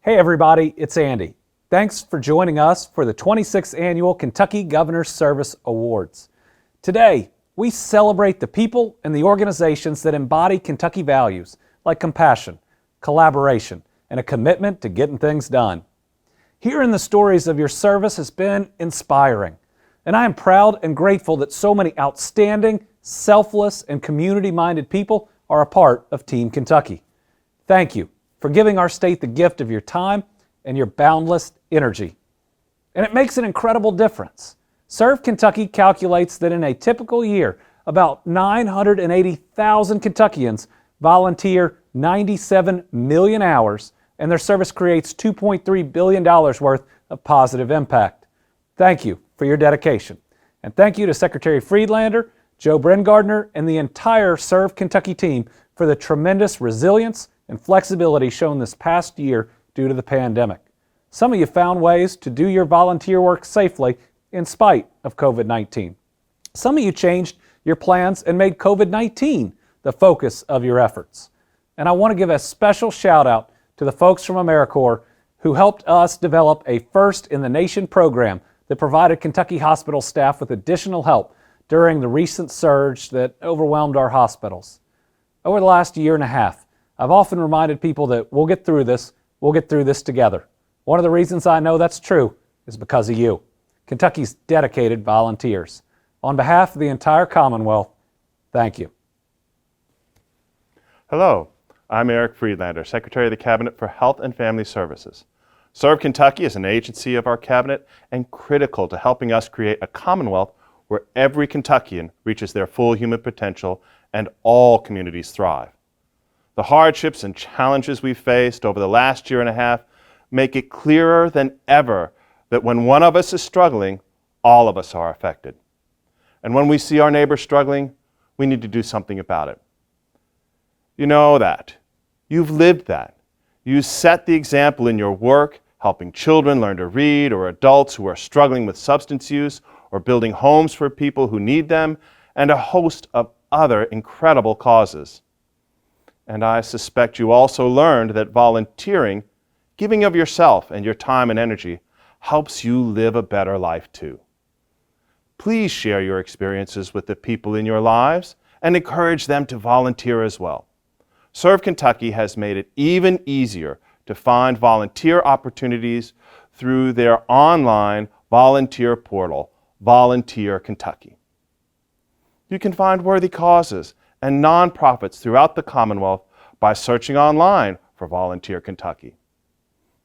Hey everybody, it's Andy. Thanks for joining us for the 26th Annual Kentucky Governor's Service Awards. Today, we celebrate the people and the organizations that embody Kentucky values like compassion, collaboration, and a commitment to getting things done. Hearing the stories of your service has been inspiring, and I am proud and grateful that so many outstanding, selfless, and community-minded people are a part of Team Kentucky. Thank you for giving our state the gift of your time and your boundless energy. And it makes an incredible difference. Serve Kentucky calculates that in a typical year, about 980,000 Kentuckians volunteer 97 million hours, and their service creates $2.3 billion worth of positive impact. Thank you for your dedication. And thank you to Secretary Friedlander, Joe Bringardner, and the entire Serve Kentucky team for the tremendous resilience and flexibility shown this past year due to the pandemic. Some of you found ways to do your volunteer work safely in spite of COVID-19. Some of you changed your plans and made COVID-19 the focus of your efforts. And I want to give a special shout out to the folks from AmeriCorps who helped us develop a first-in-the-nation program that provided Kentucky hospital staff with additional help during the recent surge that overwhelmed our hospitals. Over the last year and a half, I've often reminded people that we'll get through this together. One of the reasons I know that's true is because of you, Kentucky's dedicated volunteers. On behalf of the entire Commonwealth, thank you. Hello, I'm Eric Friedlander, Secretary of the Cabinet for Health and Family Services. Serve Kentucky is an agency of our Cabinet and critical to helping us create a Commonwealth where every Kentuckian reaches their full human potential and all communities thrive. The hardships and challenges we've faced over the last year and a half make it clearer than ever that when one of us is struggling, all of us are affected. And when we see our neighbor struggling, we need to do something about it. You know that. You've lived that. You set the example in your work, helping children learn to read, or adults who are struggling with substance use, or building homes for people who need them, and a host of other incredible causes. And I suspect you also learned that volunteering, giving of yourself and your time and energy, helps you live a better life too. Please share your experiences with the people in your lives and encourage them to volunteer as well. Serve Kentucky has made it even easier to find volunteer opportunities through their online volunteer portal, Volunteer Kentucky. You can find worthy causes and nonprofits throughout the Commonwealth by searching online for Volunteer Kentucky.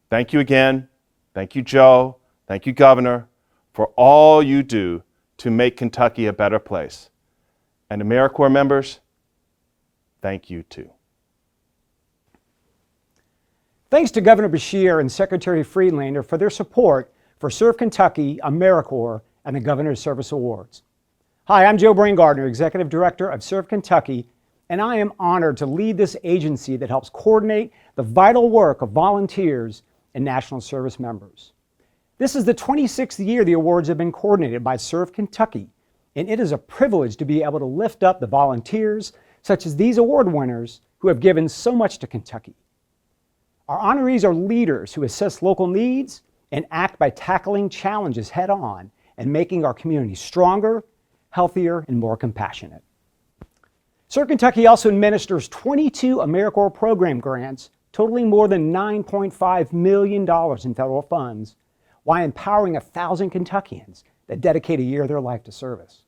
Thank you again. Thank you, Joe. Thank you, Governor, for all you do to make Kentucky a better place. And AmeriCorps members, thank you too. Thanks to Governor Beshear and Secretary Friedlander for their support for Serve Kentucky, AmeriCorps, and the Governor's Service Awards. Hi, I'm Joe Bringardner, Executive Director of Serve Kentucky, and I am honored to lead this agency that helps coordinate the vital work of volunteers and National Service members. This is the 26th year the awards have been coordinated by Serve Kentucky, and it is a privilege to be able to lift up the volunteers, such as these award winners, who have given so much to Kentucky. Our honorees are leaders who assess local needs and act by tackling challenges head-on and making our community stronger, healthier, and more compassionate. Serve Kentucky also administers 22 AmeriCorps program grants totaling more than $9.5 million in federal funds, while empowering 1,000 Kentuckians that dedicate a year of their life to service.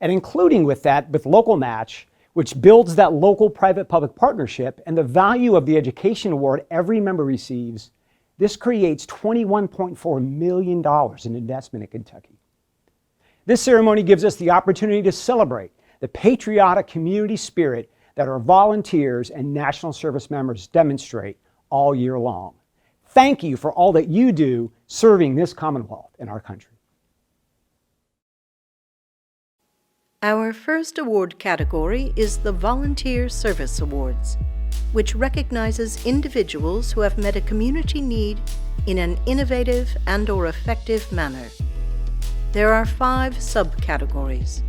And including with that, with Local Match, which builds that local private-public partnership and the value of the education award every member receives, this creates $21.4 million in investment in Kentucky. This ceremony gives us the opportunity to celebrate the patriotic community spirit that our volunteers and National Service members demonstrate all year long. Thank you for all that you do serving this Commonwealth in our country. Our first award category is the Volunteer Service Awards, which recognizes individuals who have met a community need in an innovative and/or effective manner. There are 5 subcategories: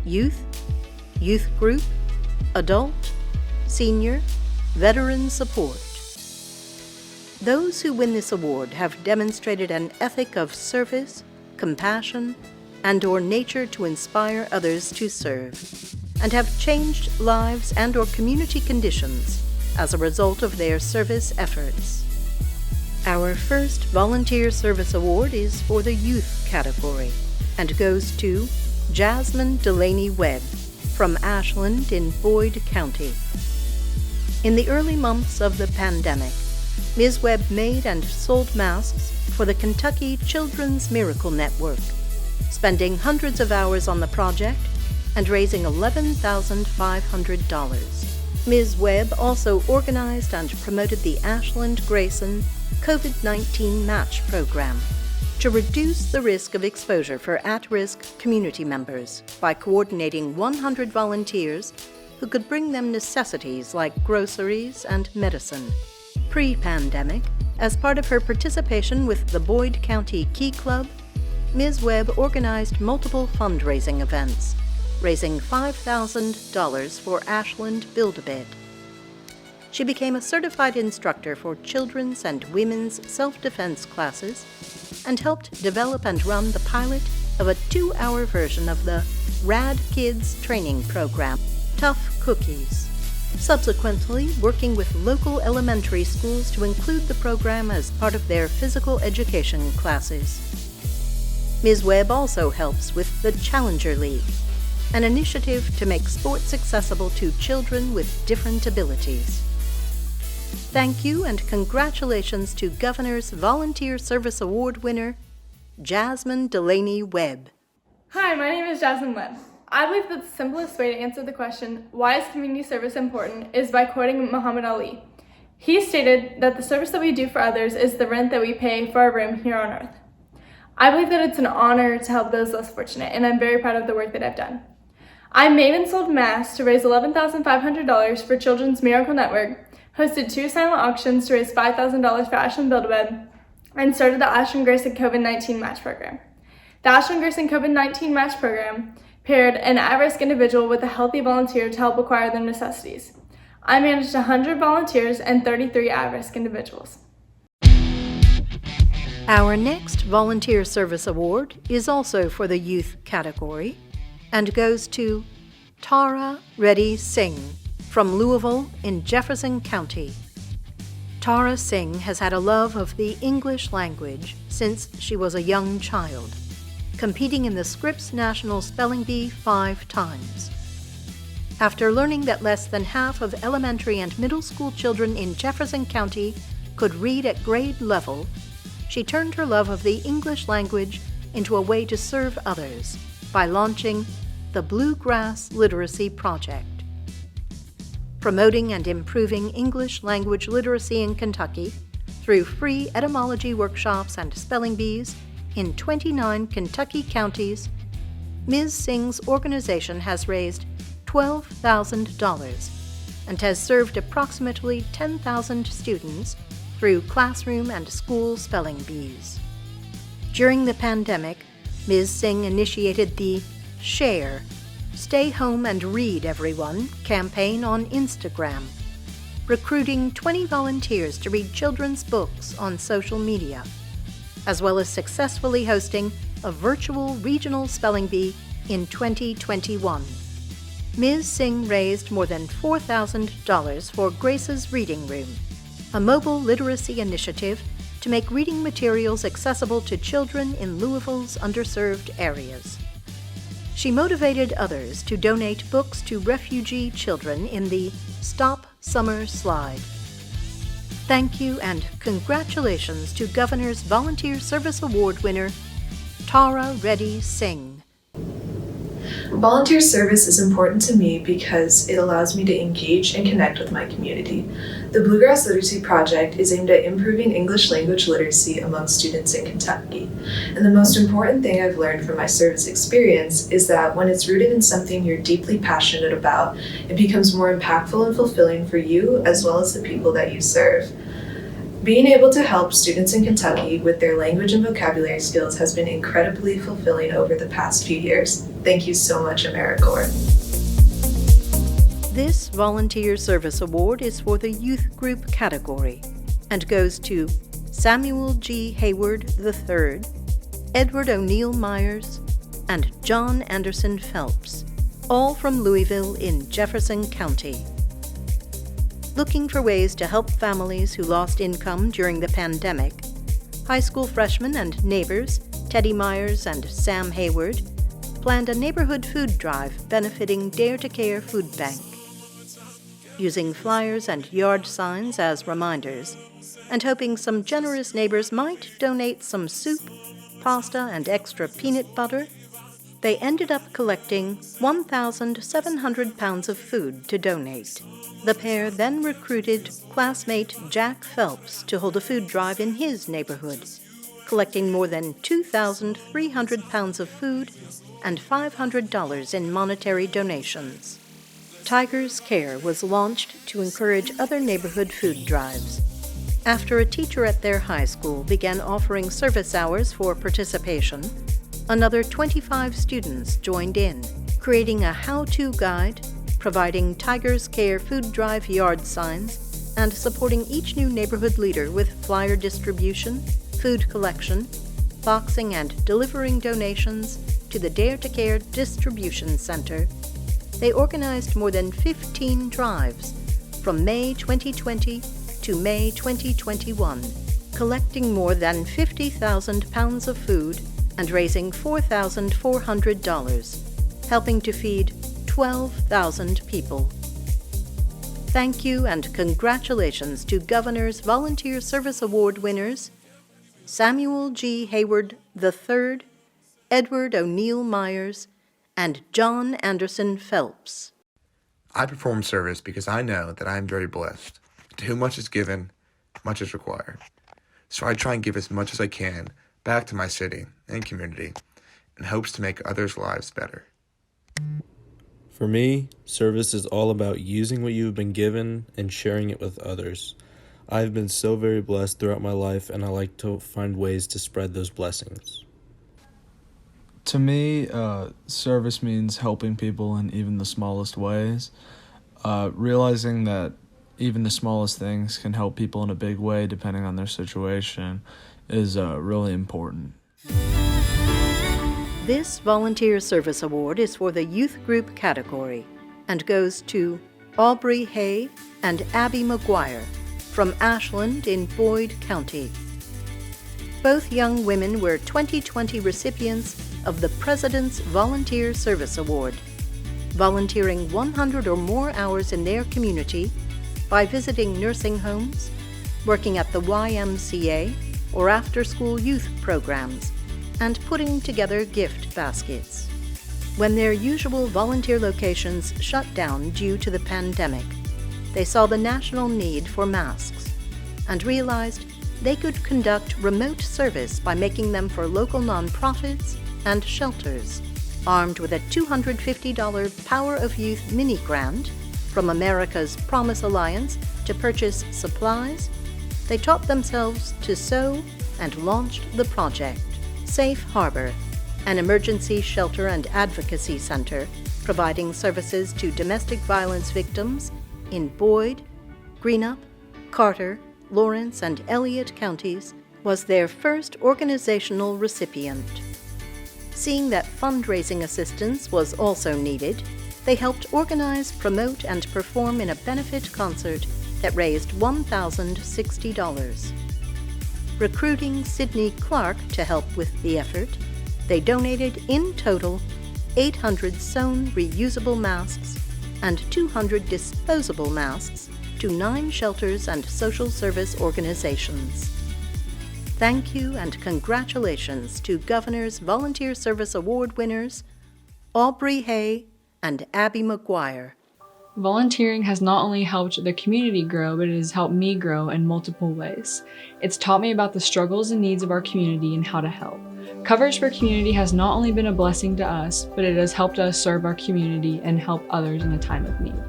youth, youth group, adult, senior, veteran support. Those who win this award have demonstrated an ethic of service, compassion, and/or nature to inspire others to serve, and have changed lives and/or community conditions as a result of their service efforts. Our first Volunteer Service Award is for the Youth category and goes to Jasmine Delaney Webb from Ashland in Boyd County. In the early months of the pandemic, Ms. Webb made and sold masks for the Kentucky Children's Miracle Network, spending hundreds of hours on the project and raising $11,500. Ms. Webb also organized and promoted the Ashland Grayson COVID-19 Match Program to reduce the risk of exposure for at-risk community members by coordinating 100 volunteers who could bring them necessities like groceries and medicine. Pre-pandemic, as part of her participation with the Boyd County Key Club, Ms. Webb organized multiple fundraising events, raising $5,000 for Ashland Build-A-Bid. She became a certified instructor for children's and women's self-defense classes and helped develop and run the pilot of a 2-hour version of the Rad Kids training program, Tough Cookies, subsequently working with local elementary schools to include the program as part of their physical education classes. Ms. Webb also helps with the Challenger League, an initiative to make sports accessible to children with different abilities. Thank you and congratulations to Governor's Volunteer Service Award winner, Jasmine Delaney Webb. Hi, my name is Jasmine Webb. I believe that the simplest way to answer the question, why is community service important, is by quoting Muhammad Ali. He stated that the service that we do for others is the rent that we pay for our room here on earth. I believe that it's an honor to help those less fortunate, and I'm very proud of the work that I've done. I made and sold masks to raise $11,500 for Children's Miracle Network, hosted 2 silent auctions to raise $5,000 for Ashland Build-A-Bid, and started the Ashland Grayson COVID-19 Match Program. The Ashland Grayson COVID-19 Match Program paired an at-risk individual with a healthy volunteer to help acquire their necessities. I managed 100 volunteers and 33 at-risk individuals. Our next Volunteer Service Award is also for the Youth category and goes to Tara Reddy Singh from Louisville in Jefferson County. Tara Singh has had a love of the English language since she was a young child, competing in the Scripps National Spelling Bee 5 times. After learning that less than half of elementary and middle school children in Jefferson County could read at grade level, she turned her love of the English language into a way to serve others by launching the Bluegrass Literacy Project. Promoting and improving English language literacy in Kentucky through free etymology workshops and spelling bees in 29 Kentucky counties, Ms. Singh's organization has raised $12,000 and has served approximately 10,000 students through classroom and school spelling bees. During the pandemic, Ms. Singh initiated the SHARE, Stay Home and Read Everyone campaign on Instagram, recruiting 20 volunteers to read children's books on social media, as well as successfully hosting a virtual regional spelling bee in 2021. Ms. Singh raised more than $4,000 for Grace's Reading Room, a mobile literacy initiative to make reading materials accessible to children in Louisville's underserved areas. She motivated others to donate books to refugee children in the Stop Summer Slide. Thank you and congratulations to Governor's Volunteer Service Award winner, Tara Reddy Singh. Volunteer service is important to me because it allows me to engage and connect with my community. The Bluegrass Literacy Project is aimed at improving English language literacy among students in Kentucky. And the most important thing I've learned from my service experience is that when it's rooted in something you're deeply passionate about, it becomes more impactful and fulfilling for you as well as the people that you serve. Being able to help students in Kentucky with their language and vocabulary skills has been incredibly fulfilling over the past few years. Thank you so much, AmeriCorps. This Volunteer Service Award is for the Youth Group category and goes to Samuel G. Hayward III, Edward O'Neill Myers, and John Anderson Phelps, all from Louisville in Jefferson County. Looking for ways to help families who lost income during the pandemic, high school freshmen and neighbors Teddy Myers and Sam Hayward planned a neighborhood food drive benefiting Dare to Care Food Bank. Using flyers and yard signs as reminders, and hoping some generous neighbors might donate some soup, pasta, and extra peanut butter, they ended up collecting 1,700 pounds of food to donate. The pair then recruited classmate Jack Phelps to hold a food drive in his neighborhood, collecting more than 2,300 pounds of food and $500 in monetary donations. Tigers Care was launched to encourage other neighborhood food drives. After a teacher at their high school began offering service hours for participation, another 25 students joined in, creating a how-to guide, providing Tigers Care food drive yard signs, and supporting each new neighborhood leader with flyer distribution, food collection, boxing, and delivering donations to the Dare to Care Distribution Center. They organized more than 15 drives from May 2020 to May 2021, collecting more than 50,000 pounds of food and raising $4,400, helping to feed 12,000 people. Thank you and congratulations to Governor's Volunteer Service Award winners, Samuel G. Hayward III, Edward O'Neill Myers, and John Anderson Phelps. I perform service because I know that I am very blessed. To whom much is given, much is required. So I try and give as much as I can back to my city and community in hopes to make others' lives better. For me, service is all about using what you've been given and sharing it with others. I've been so very blessed throughout my life, and I like to find ways to spread those blessings. To me, service means helping people in even the smallest ways. Realizing that even the smallest things can help people in a big way depending on their situation is really important. This Volunteer Service Award is for the Youth Group category and goes to Aubrey Hay and Abby McGuire from Ashland in Boyd County. Both young women were 2020 recipients of the President's Volunteer Service Award, volunteering 100 or more hours in their community by visiting nursing homes, working at the YMCA or after-school youth programs, and putting together gift baskets. When their usual volunteer locations shut down due to the pandemic, they saw the national need for masks and realized they could conduct remote service by making them for local nonprofits and shelters. Armed with a $250 Power of Youth mini grant from America's Promise Alliance to purchase supplies, they taught themselves to sew and launched the project. Safe Harbor, an emergency shelter and advocacy center providing services to domestic violence victims in Boyd, Greenup, Carter, Lawrence, and Elliott counties, was their first organizational recipient. Seeing that fundraising assistance was also needed, they helped organize, promote, and perform in a benefit concert that raised $1,060. Recruiting Sydney Clark to help with the effort, they donated in total 800 sewn reusable masks and 200 disposable masks to 9 shelters and social service organizations. Thank you and congratulations to Governor's Volunteer Service Award winners, Aubrey Hay and Abby McGuire. Volunteering has not only helped the community grow, but it has helped me grow in multiple ways. It's taught me about the struggles and needs of our community and how to help. Coverage for Community has not only been a blessing to us, but it has helped us serve our community and help others in a time of need.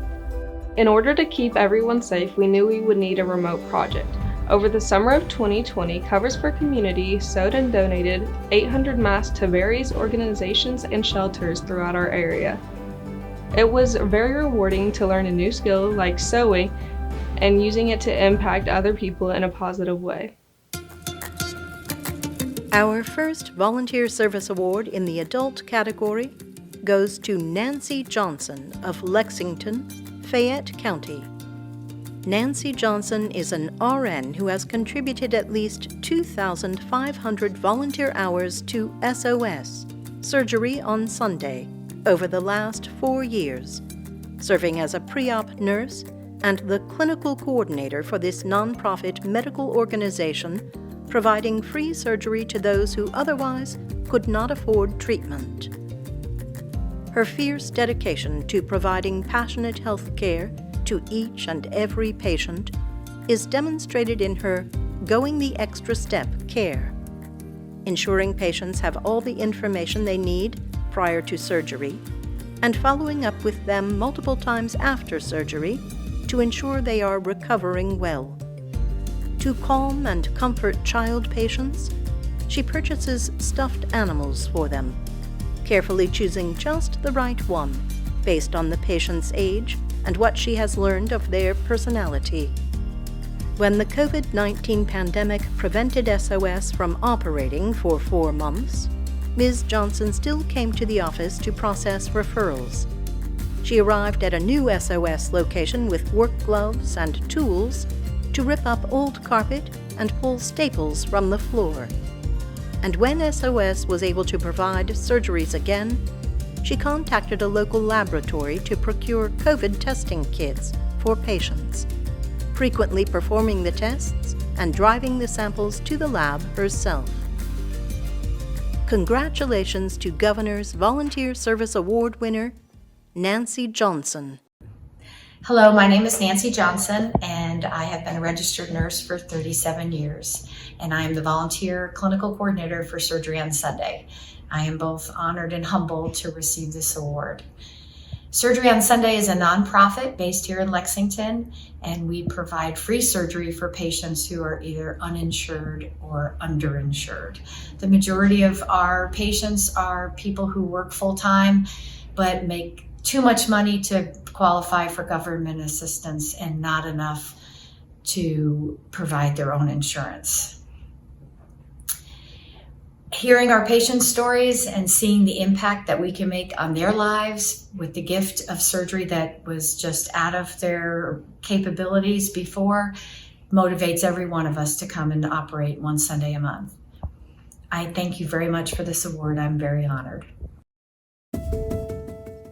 In order to keep everyone safe, we knew we would need a remote project. Over the summer of 2020, Covers for Community sewed and donated 800 masks to various organizations and shelters throughout our area. It was very rewarding to learn a new skill like sewing and using it to impact other people in a positive way. Our first Volunteer Service Award in the adult category goes to Nancy Johnson of Lexington, Fayette County. Nancy Johnson is an RN who has contributed at least 2,500 volunteer hours to SOS, Surgery on Sunday, over the last 4 years, serving as a pre-op nurse and the clinical coordinator for this nonprofit medical organization, providing free surgery to those who otherwise could not afford treatment. Her fierce dedication to providing passionate health care to each and every patient is demonstrated in her Going the Extra Step care, ensuring patients have all the information they need prior to surgery, and following up with them multiple times after surgery to ensure they are recovering well. To calm and comfort child patients, she purchases stuffed animals for them, carefully choosing just the right one based on the patient's age and what she has learned of their personality. When the COVID-19 pandemic prevented SOS from operating for 4 months, Ms. Johnson still came to the office to process referrals. She arrived at a new SOS location with work gloves and tools to rip up old carpet and pull staples from the floor. And when SOS was able to provide surgeries again, she contacted a local laboratory to procure COVID testing kits for patients, frequently performing the tests and driving the samples to the lab herself. Congratulations to Governor's Volunteer Service Award winner, Nancy Johnson. Hello, my name is Nancy Johnson, and I have been a registered nurse for 37 years, and I am the volunteer clinical coordinator for Surgery on Sunday. I am both honored and humbled to receive this award. Surgery on Sunday is a nonprofit based here in Lexington, and we provide free surgery for patients who are either uninsured or underinsured. The majority of our patients are people who work full-time but make too much money to qualify for government assistance and not enough to provide their own insurance. Hearing our patients' stories and seeing the impact that we can make on their lives with the gift of surgery that was just out of their capabilities before motivates every one of us to come and operate one Sunday a month. I thank you very much for this award. I'm very honored.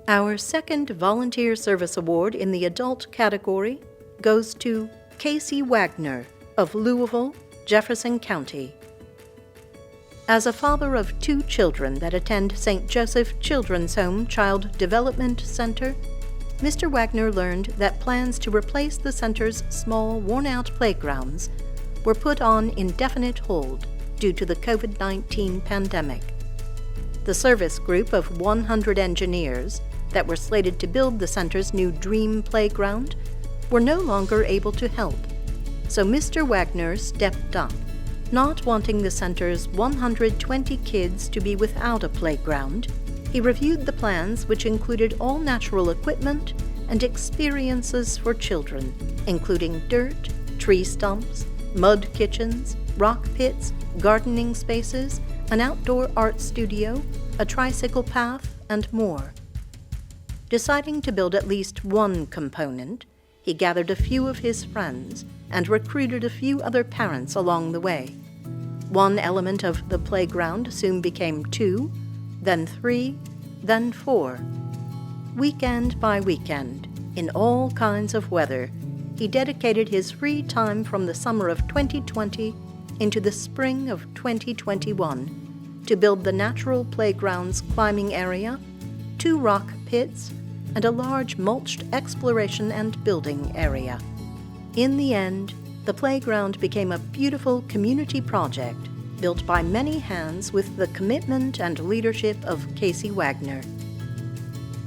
Our second Volunteer Service Award in the adult category goes to Casey Wagner of Louisville, Jefferson County. As a father of 2 children that attend St. Joseph Children's Home Child Development Center, Mr. Wagner learned that plans to replace the center's small, worn-out playgrounds were put on indefinite hold due to the COVID-19 pandemic. The service group of 100 engineers that were slated to build the center's new dream playground were no longer able to help, so Mr. Wagner stepped up. Not wanting the center's 120 kids to be without a playground, he reviewed the plans, which included all natural equipment and experiences for children, including dirt, tree stumps, mud kitchens, rock pits, gardening spaces, an outdoor art studio, a tricycle path, and more. Deciding to build at least one component, he gathered a few of his friends and recruited a few other parents along the way. One element of the playground soon became 2, then 3, then 4. Weekend by weekend, in all kinds of weather, he dedicated his free time from the summer of 2020 into the spring of 2021 to build the natural playground's climbing area, 2 rock pits, and a large mulched exploration and building area. In the end, the playground became a beautiful community project built by many hands with the commitment and leadership of Casey Wagner.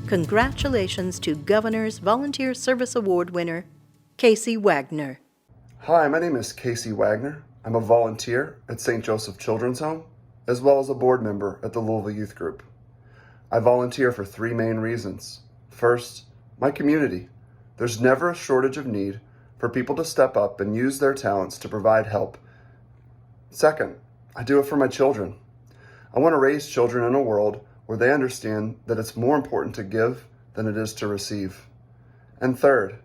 Congratulations to Governor's Volunteer Service Award winner, Casey Wagner. Hi, my name is Casey Wagner. I'm a volunteer at St. Joseph Children's Home, as well as a board member at the Louisville Youth Group. I volunteer for 3 main reasons. First, my community. There's never a shortage of need for people to step up and use their talents to provide help. Second, I do it for my children. I want to raise children in a world where they understand that it's more important to give than it is to receive. And third,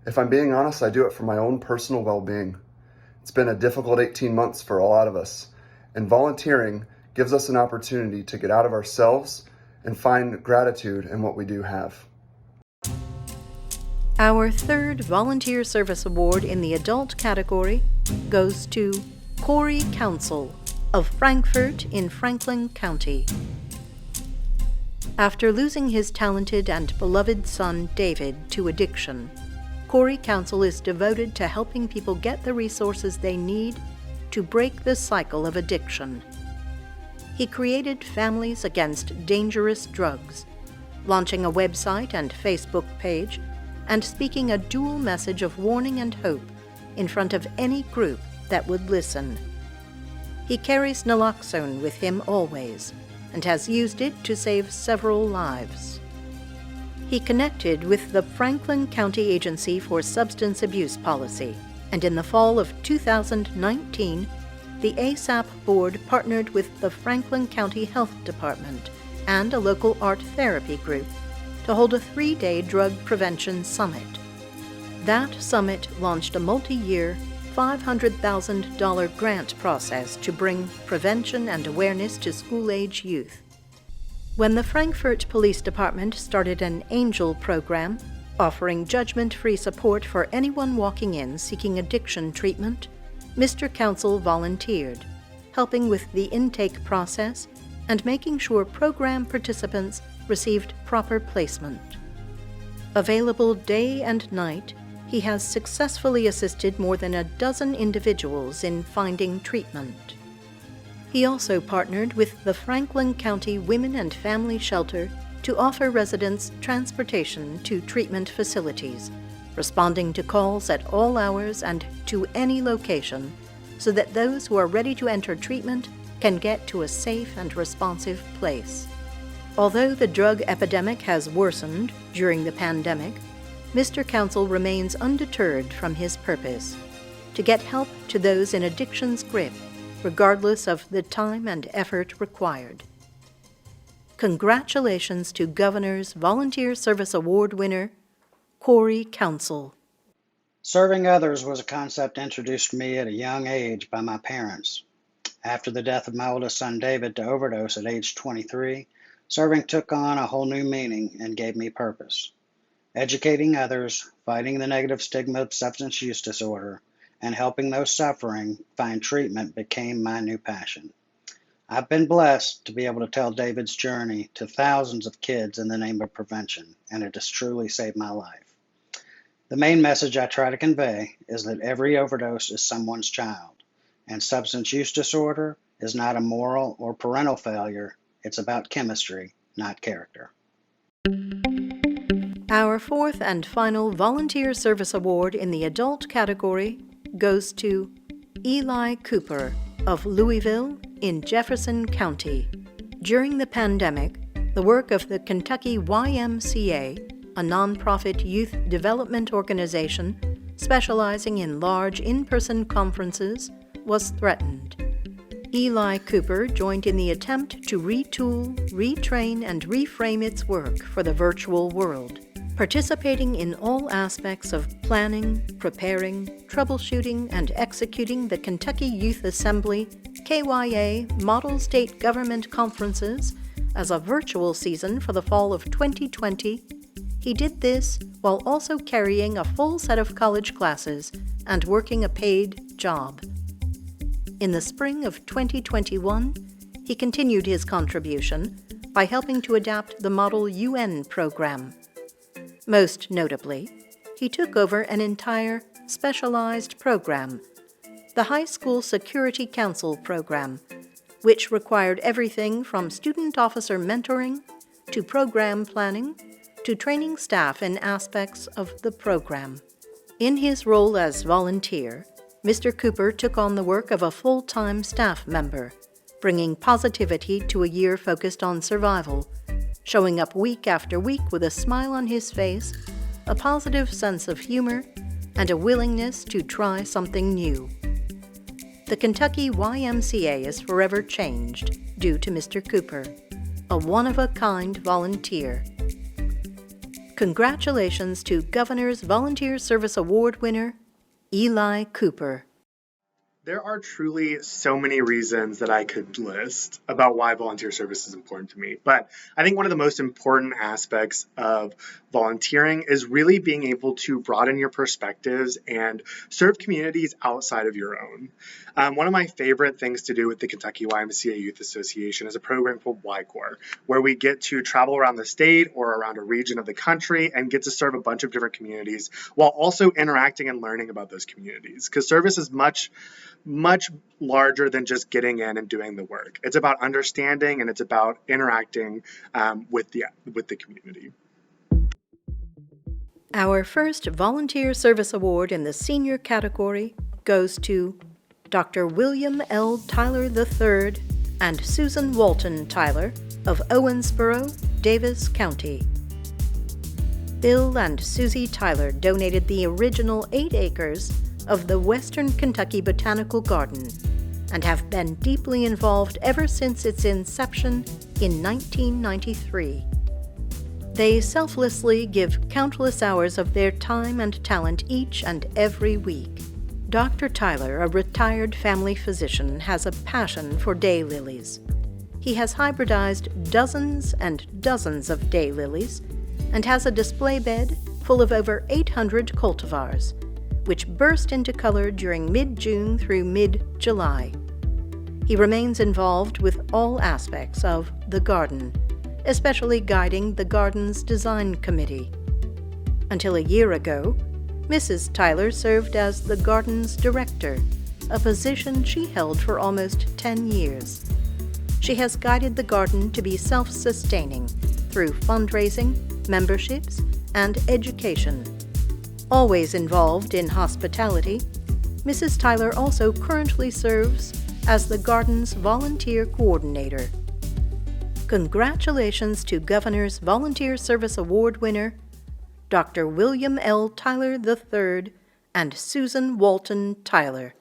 if I'm being honest, I do it for my own personal well-being. It's been a difficult 18 months for a lot of us, and volunteering gives us an opportunity to get out of ourselves and find gratitude in what we do have. Our third Volunteer Service Award in the adult category goes to Corey Council of Frankfort in Franklin County. After losing his talented and beloved son, David, to addiction, Corey Council is devoted to helping people get the resources they need to break the cycle of addiction. He created Families Against Dangerous Drugs, launching a website and Facebook page, and speaking a dual message of warning and hope in front of any group that would listen. He carries naloxone with him always, and has used it to save several lives. He connected with the Franklin County Agency for Substance Abuse Policy, and in the fall of 2019, the ASAP board partnered with the Franklin County Health Department and a local art therapy group to hold a 3-day drug prevention summit. That summit launched a multi-year, $500,000 grant process to bring prevention and awareness to school-age youth. When the Frankfort Police Department started an Angel program, offering judgment-free support for anyone walking in seeking addiction treatment, Mr. Council volunteered, helping with the intake process and making sure program participants received proper placement. Available day and night, he has successfully assisted more than a dozen individuals in finding treatment. He also partnered with the Franklin County Women and Family Shelter to offer residents transportation to treatment facilities, responding to calls at all hours and to any location, so that those who are ready to enter treatment can get to a safe and responsive place. Although the drug epidemic has worsened during the pandemic, Mr. Council remains undeterred from his purpose: to get help to those in addiction's grip, regardless of the time and effort required. Congratulations to Governor's Volunteer Service Award winner, Corey Council. Serving others was a concept introduced to me at a young age by my parents. After the death of my oldest son David to overdose at age 23, serving took on a whole new meaning and gave me purpose. Educating others, fighting the negative stigma of substance use disorder, and helping those suffering find treatment became my new passion. I've been blessed to be able to tell David's journey to thousands of kids in the name of prevention, and it has truly saved my life. The main message I try to convey is that every overdose is someone's child, and substance use disorder is not a moral or parental failure. It's about chemistry, not character. Our fourth and final Volunteer Service Award in the adult category goes to Eli Cooper of Louisville in Jefferson County. During the pandemic, the work of the Kentucky YMCA, a nonprofit youth development organization specializing in large in-person conferences, was threatened. Eli Cooper joined in the attempt to retool, retrain, and reframe its work for the virtual world, participating in all aspects of planning, preparing, troubleshooting, and executing the Kentucky Youth Assembly KYA Model State Government Conferences as a virtual season for the fall of 2020. He did this while also carrying a full set of college classes and working a paid job. In the spring of 2021, he continued his contribution by helping to adapt the Model UN program. Most notably, he took over an entire specialized program, the High School Security Council program, which required everything from student officer mentoring to program planning to training staff in aspects of the program. In his role as volunteer, Mr. Cooper took on the work of a full-time staff member, bringing positivity to a year focused on survival, showing up week after week with a smile on his face, a positive sense of humor, and a willingness to try something new. The Kentucky YMCA is forever changed due to Mr. Cooper, a one-of-a-kind volunteer. Congratulations to Governor's Volunteer Service Award winner, Eli Cooper. There are truly so many reasons that I could list about why volunteer service is important to me, but I think one of the most important aspects of volunteering is really being able to broaden your perspectives and serve communities outside of your own. One of my favorite things to do with the Kentucky YMCA Youth Association is a program called Y-Corps, where we get to travel around the state or around a region of the country and get to serve a bunch of different communities while also interacting and learning about those communities. Because service is much larger than just getting in and doing the work. It's about understanding and it's about interacting with the community. Our first Volunteer Service Award in the senior category goes to Dr. William L. Tyler III and Susan Walton Tyler of Owensboro, Davis County. Bill and Susie Tyler donated the original 8 acres of the Western Kentucky Botanical Garden and have been deeply involved ever since its inception in 1993. They selflessly give countless hours of their time and talent each and every week. Dr. Tyler, a retired family physician, has a passion for daylilies. He has hybridized dozens and dozens of daylilies and has a display bed full of over 800 cultivars, which burst into color during mid-June through mid-July. He remains involved with all aspects of the garden, especially guiding the garden's design committee. Until a year ago, Mrs. Tyler served as the garden's director, a position she held for almost 10 years. She has guided the garden to be self-sustaining through fundraising, memberships, and education. Always involved in hospitality, Mrs. Tyler also currently serves as the garden's volunteer coordinator. Congratulations to Governor's Volunteer Service Award winner, Dr. William L. Tyler III and Susan Walton Tyler.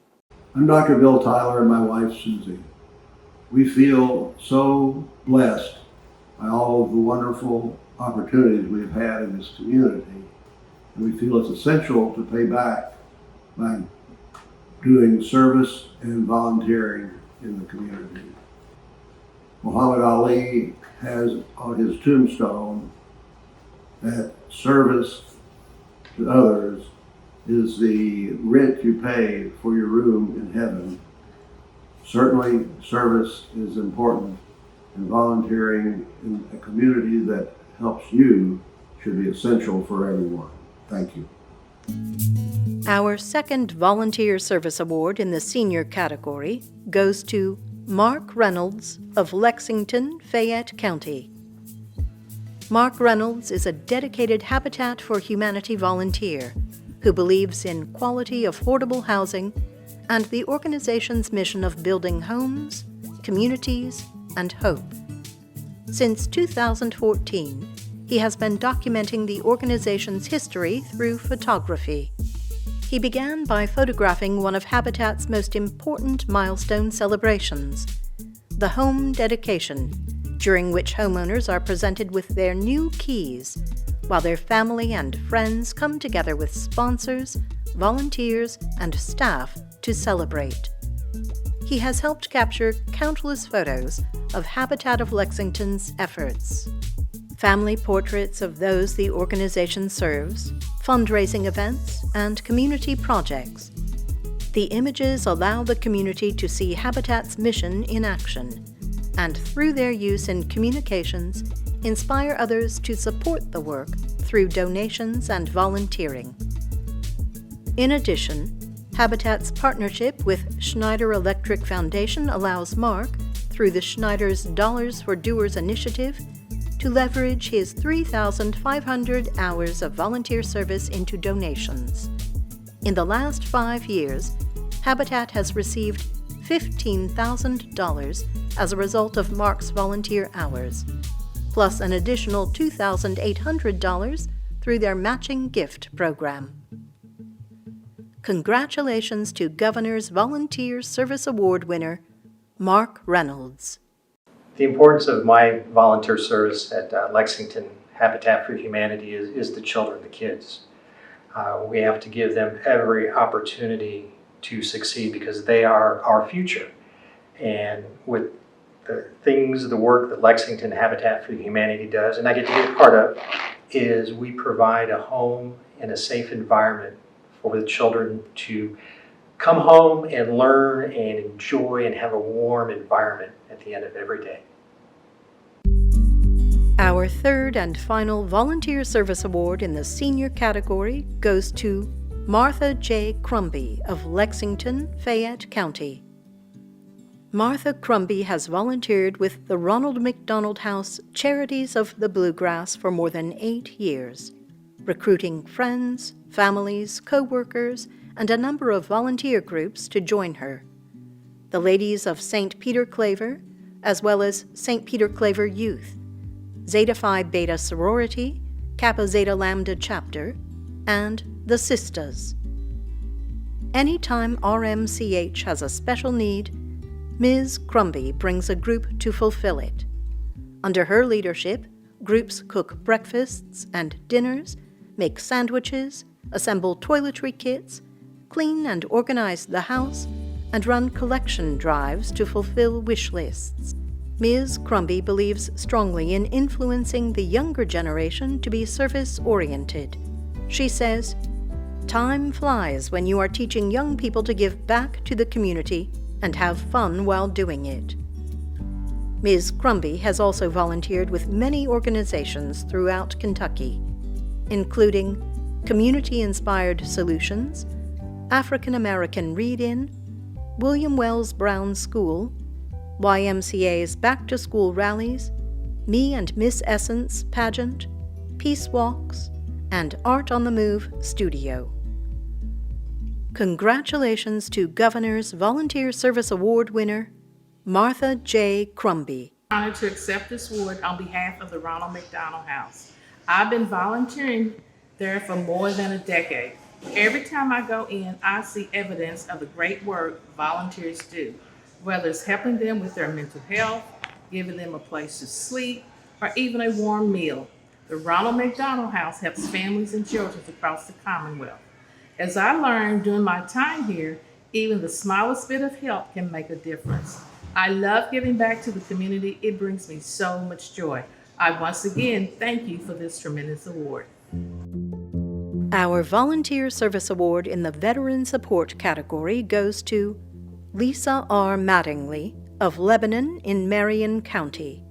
I'm Dr. Bill Tyler and my wife Susie. We feel so blessed by all of the wonderful opportunities we've had in this community. And we feel it's essential to pay back by doing service and volunteering in the community. Muhammad Ali has on his tombstone that service to others is the rent you pay for your room in heaven. Certainly, service is important, and volunteering in a community that helps you should be essential for everyone. Thank you. Our second Volunteer Service Award in the senior category goes to Mark Reynolds of Lexington, Fayette County. Mark Reynolds is a dedicated Habitat for Humanity volunteer who believes in quality, affordable housing and the organization's mission of building homes, communities, and hope. Since 2014, he has been documenting the organization's history through photography. He began by photographing one of Habitat's most important milestone celebrations, the home dedication, during which homeowners are presented with their new keys, while their family and friends come together with sponsors, volunteers, and staff to celebrate. He has helped capture countless photos of Habitat of Lexington's efforts. Family portraits of those the organization serves, fundraising events, and community projects. The images allow the community to see Habitat's mission in action, and through their use in communications, inspire others to support the work through donations and volunteering. In addition, Habitat's partnership with Schneider Electric Foundation allows Mark, through the Schneider's Dollars for Doers initiative, to leverage his 3,500 hours of volunteer service into donations. In the last 5 years, Habitat has received $15,000 as a result of Mark's volunteer hours, plus an additional $2,800 through their matching gift program. Congratulations to Governor's Volunteer Service Award winner, Mark Reynolds. The importance of my volunteer service at Lexington Habitat for Humanity is the children, the kids. We have to give them every opportunity to succeed because they are our future. And with the work that Lexington Habitat for Humanity does, and I get to be a part of, is we provide a home and a safe environment for the children to come home and learn and enjoy and have a warm environment at the end of every day. Our third and final Volunteer Service Award in the senior category goes to Martha J. Crumby of Lexington, Fayette County. Martha Crumby has volunteered with the Ronald McDonald House Charities of the Bluegrass for more than 8 years, recruiting friends, families, co-workers, and a number of volunteer groups to join her. The Ladies of St. Peter Claver, as well as St. Peter Claver Youth, Zeta Phi Beta Sorority, Kappa Zeta Lambda Chapter, and the Sisters. Anytime RMCH has a special need, Ms. Crumby brings a group to fulfill it. Under her leadership, groups cook breakfasts and dinners, make sandwiches, assemble toiletry kits, clean and organize the house, and run collection drives to fulfill wish lists. Ms. Crumby believes strongly in influencing the younger generation to be service-oriented. She says, "Time flies when you are teaching young people to give back to the community and have fun while doing it." Ms. Crumby has also volunteered with many organizations throughout Kentucky, including Community-Inspired Solutions, African American Read-In, William Wells Brown School, YMCA's back-to-school rallies, Me and Miss Essence pageant, Peace Walks, and Art on the Move studio. Congratulations to Governor's Volunteer Service Award winner, Martha J. Crumby. I'm honored to accept this award on behalf of the Ronald McDonald House. I've been volunteering there for more than a decade. Every time I go in, I see evidence of the great work volunteers do, whether it's helping them with their mental health, giving them a place to sleep, or even a warm meal. The Ronald McDonald House helps families and children across the Commonwealth. As I learned during my time here, even the smallest bit of help can make a difference. I love giving back to the community. It brings me so much joy. I once again thank you for this tremendous award. Our Volunteer Service Award in the Veteran Support category goes to Lisa R. Mattingly of Lebanon in Marion County.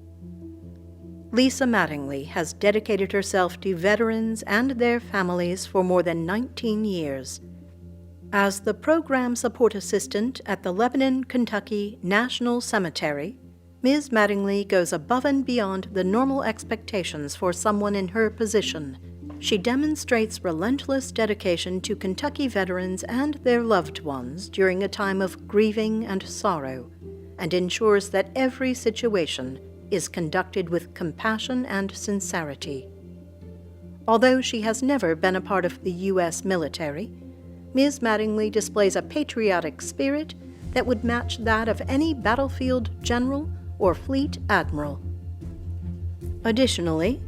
Lisa Mattingly has dedicated herself to veterans and their families for more than 19 years. As the program support assistant at the Lebanon, Kentucky National Cemetery, Ms. Mattingly goes above and beyond the normal expectations for someone in her position. She demonstrates relentless dedication to Kentucky veterans and their loved ones during a time of grieving and sorrow, and ensures that every situation is conducted with compassion and sincerity. Although she has never been a part of the U.S. military, Ms. Mattingly displays a patriotic spirit that would match that of any battlefield general or fleet admiral. Additionally,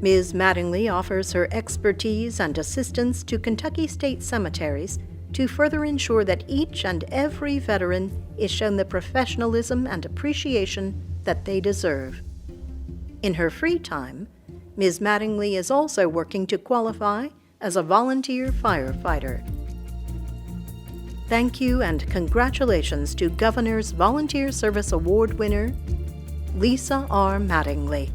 Ms. Mattingly offers her expertise and assistance to Kentucky state cemeteries to further ensure that each and every veteran is shown the professionalism and appreciation that they deserve. In her free time, Ms. Mattingly is also working to qualify as a volunteer firefighter. Thank you and congratulations to Governor's Volunteer Service Award winner, Lisa R. Mattingly.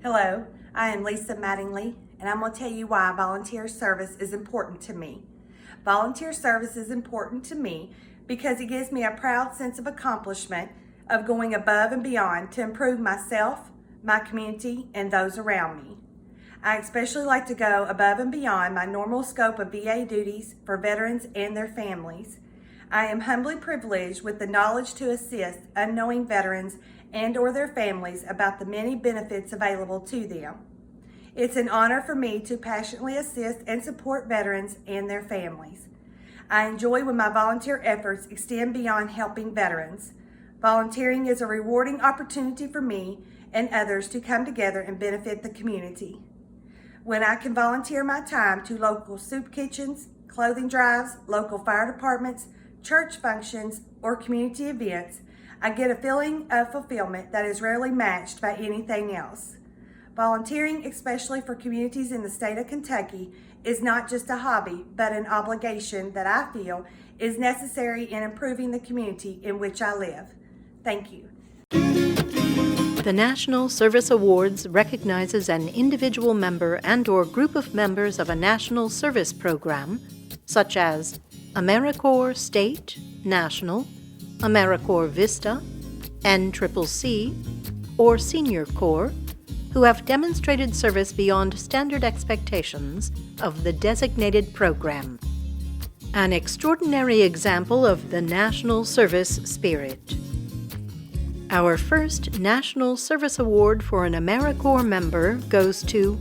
Hello, I am Lisa Mattingly, and I'm going to tell you why volunteer service is important to me. Volunteer service is important to me because it gives me a proud sense of accomplishment of going above and beyond to improve myself, my community, and those around me. I especially like to go above and beyond my normal scope of VA duties for veterans and their families. I am humbly privileged with the knowledge to assist unknowing veterans and or their families about the many benefits available to them. It's an honor for me to passionately assist and support veterans and their families. I enjoy when my volunteer efforts extend beyond helping veterans. Volunteering is a rewarding opportunity for me and others to come together and benefit the community. When I can volunteer my time to local soup kitchens, clothing drives, local fire departments, church functions, or community events, I get a feeling of fulfillment that is rarely matched by anything else. Volunteering, especially for communities in the state of Kentucky, is not just a hobby, but an obligation that I feel is necessary in improving the community in which I live. Thank you. The National Service Awards recognizes an individual member and/or group of members of a national service program, such as AmeriCorps State, National, AmeriCorps Vista, NCCC, or Senior Corps, who have demonstrated service beyond standard expectations of the designated program. An extraordinary example of the national service spirit. Our first National Service Award for an AmeriCorps member goes to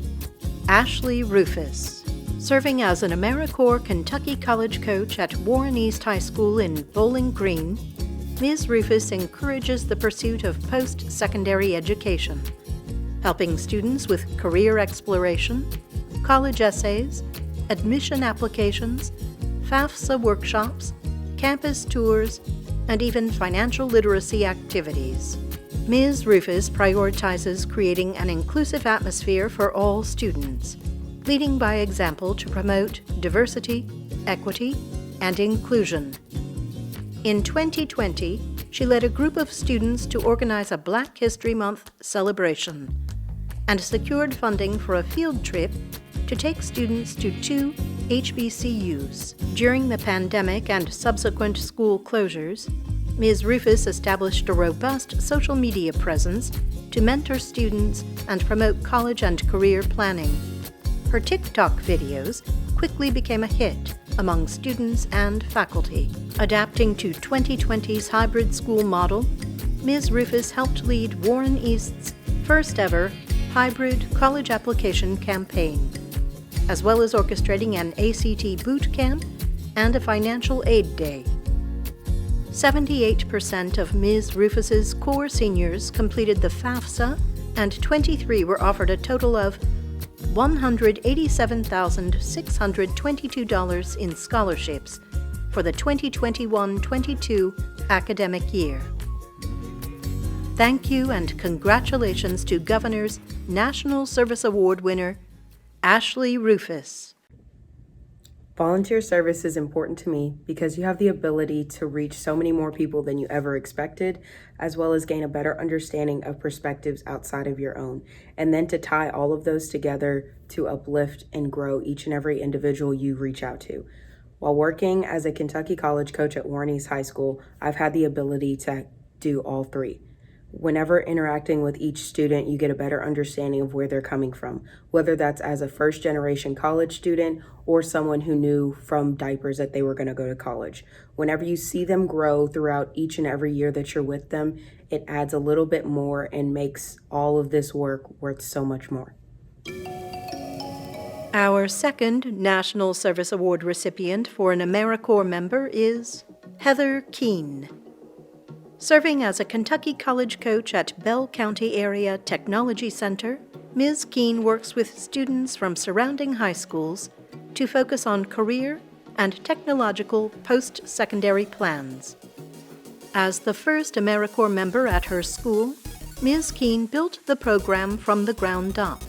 Ashley Rufus. Serving as an AmeriCorps Kentucky College coach at Warren East High School in Bowling Green, Ms. Rufus encourages the pursuit of post-secondary education, helping students with career exploration, college essays, admission applications, FAFSA workshops, campus tours, and even financial literacy activities. Ms. Rufus prioritizes creating an inclusive atmosphere for all students, leading by example to promote diversity, equity, and inclusion. In 2020, she led a group of students to organize a Black History Month celebration and secured funding for a field trip to take students to 2 HBCUs. During the pandemic and subsequent school closures, Ms. Rufus established a robust social media presence to mentor students and promote college and career planning. Her TikTok videos quickly became a hit among students and faculty. Adapting to 2020's hybrid school model, Ms. Rufus helped lead Warren East's first ever hybrid college application campaign, as well as orchestrating an ACT boot camp and a financial aid day. 78% of Ms. Rufus's core seniors completed the FAFSA, and 23 were offered a total of $187,622 in scholarships for the 2021-22 academic year. Thank you and congratulations to Governor's National Service Award winner, Ashley Rufus. Volunteer service is important to me because you have the ability to reach so many more people than you ever expected, as well as gain a better understanding of perspectives outside of your own, and then to tie all of those together to uplift and grow each and every individual you reach out to. While working as a Kentucky College coach at Warren East High School, I've had the ability to do all three. Whenever interacting with each student, you get a better understanding of where they're coming from, whether that's as a first-generation college student or someone who knew from diapers that they were going to go to college. Whenever you see them grow throughout each and every year that you're with them, it adds a little bit more and makes all of this work worth so much more. Our second National Service Award recipient for an AmeriCorps member is Heather Keene. Serving as a Kentucky College coach at Bell County Area Technology Center, Ms. Keene works with students from surrounding high schools to focus on career and technological post-secondary plans. As the first AmeriCorps member at her school, Ms. Keene built the program from the ground up,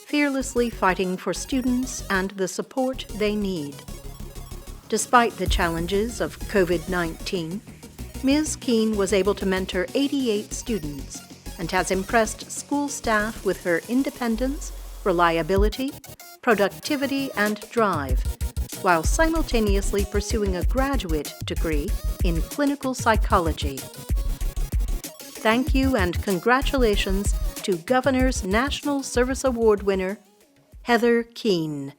fearlessly fighting for students and the support they need. Despite the challenges of COVID-19, Ms. Keene was able to mentor 88 students and has impressed school staff with her independence, reliability, productivity, and drive, while simultaneously pursuing a graduate degree in clinical psychology. Thank you and congratulations to Governor's National Service Award winner, Heather Keene.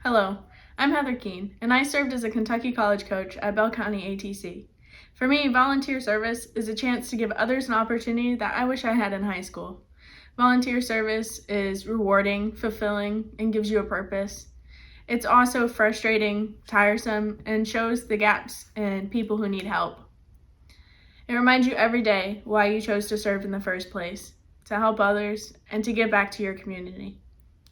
Hello, I'm Heather Keene, and I served as a Kentucky College coach at Bell County ATC. For me, volunteer service is a chance to give others an opportunity that I wish I had in high school. Volunteer service is rewarding, fulfilling, and gives you a purpose. It's also frustrating, tiresome, and shows the gaps in people who need help. It reminds you every day why you chose to serve in the first place, to help others, and to give back to your community.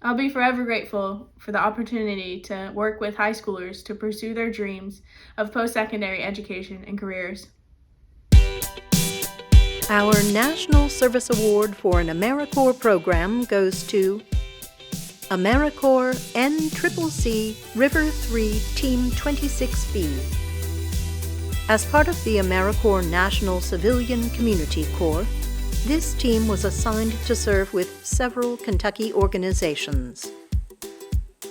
I'll be forever grateful for the opportunity to work with high schoolers to pursue their dreams of post-secondary education and careers. Our National Service Award for an AmeriCorps program goes to AmeriCorps NCCC River 3 Team 26B. As part of the AmeriCorps National Civilian Community Corps, this team was assigned to serve with several Kentucky organizations.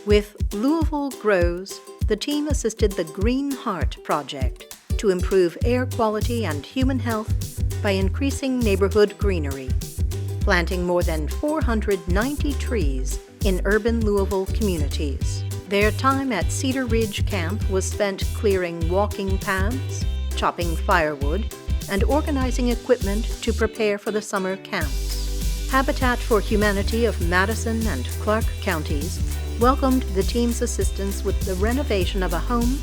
With Louisville Grows, the team assisted the Green Heart Project to improve air quality and human health by increasing neighborhood greenery, planting more than 490 trees in urban Louisville communities. Their time at Cedar Ridge Camp was spent clearing walking paths, chopping firewood, and organizing equipment to prepare for the summer camps. Habitat for Humanity of Madison and Clark counties welcomed the team's assistance with the renovation of a home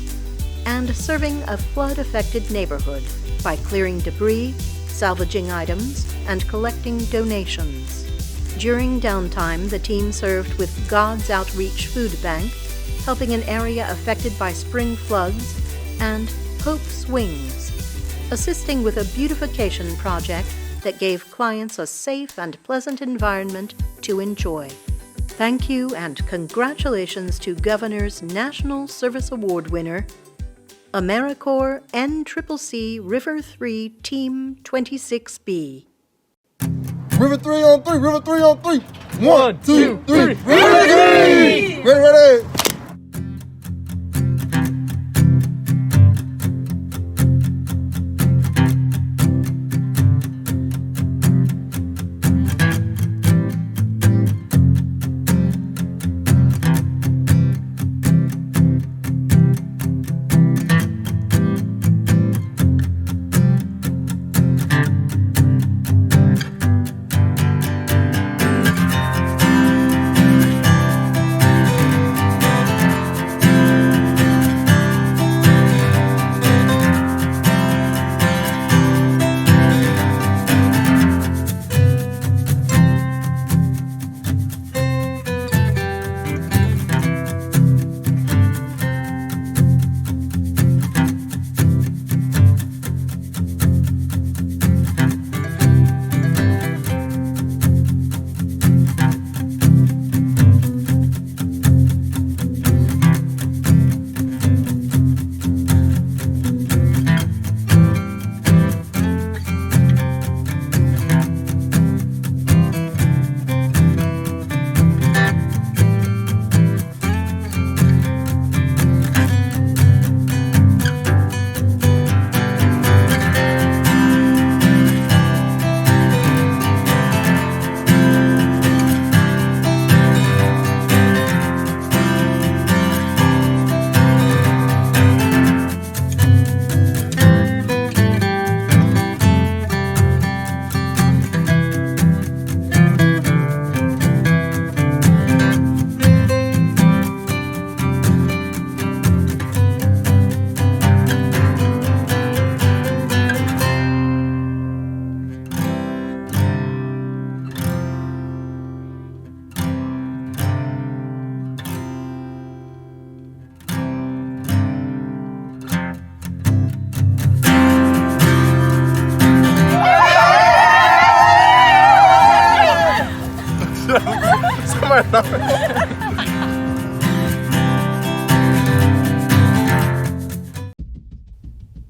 and serving a flood-affected neighborhood by clearing debris, salvaging items, and collecting donations. During downtime, the team served with God's Outreach Food Bank, helping an area affected by spring floods, and Hope's Wings, assisting with a beautification project that gave clients a safe and pleasant environment to enjoy. Thank you and congratulations to Governor's National Service Award winner, AmeriCorps NCCC River 3 Team 26B. River 3 on 3, River 3 on 3. 1, 2, 3, River 3! Ready.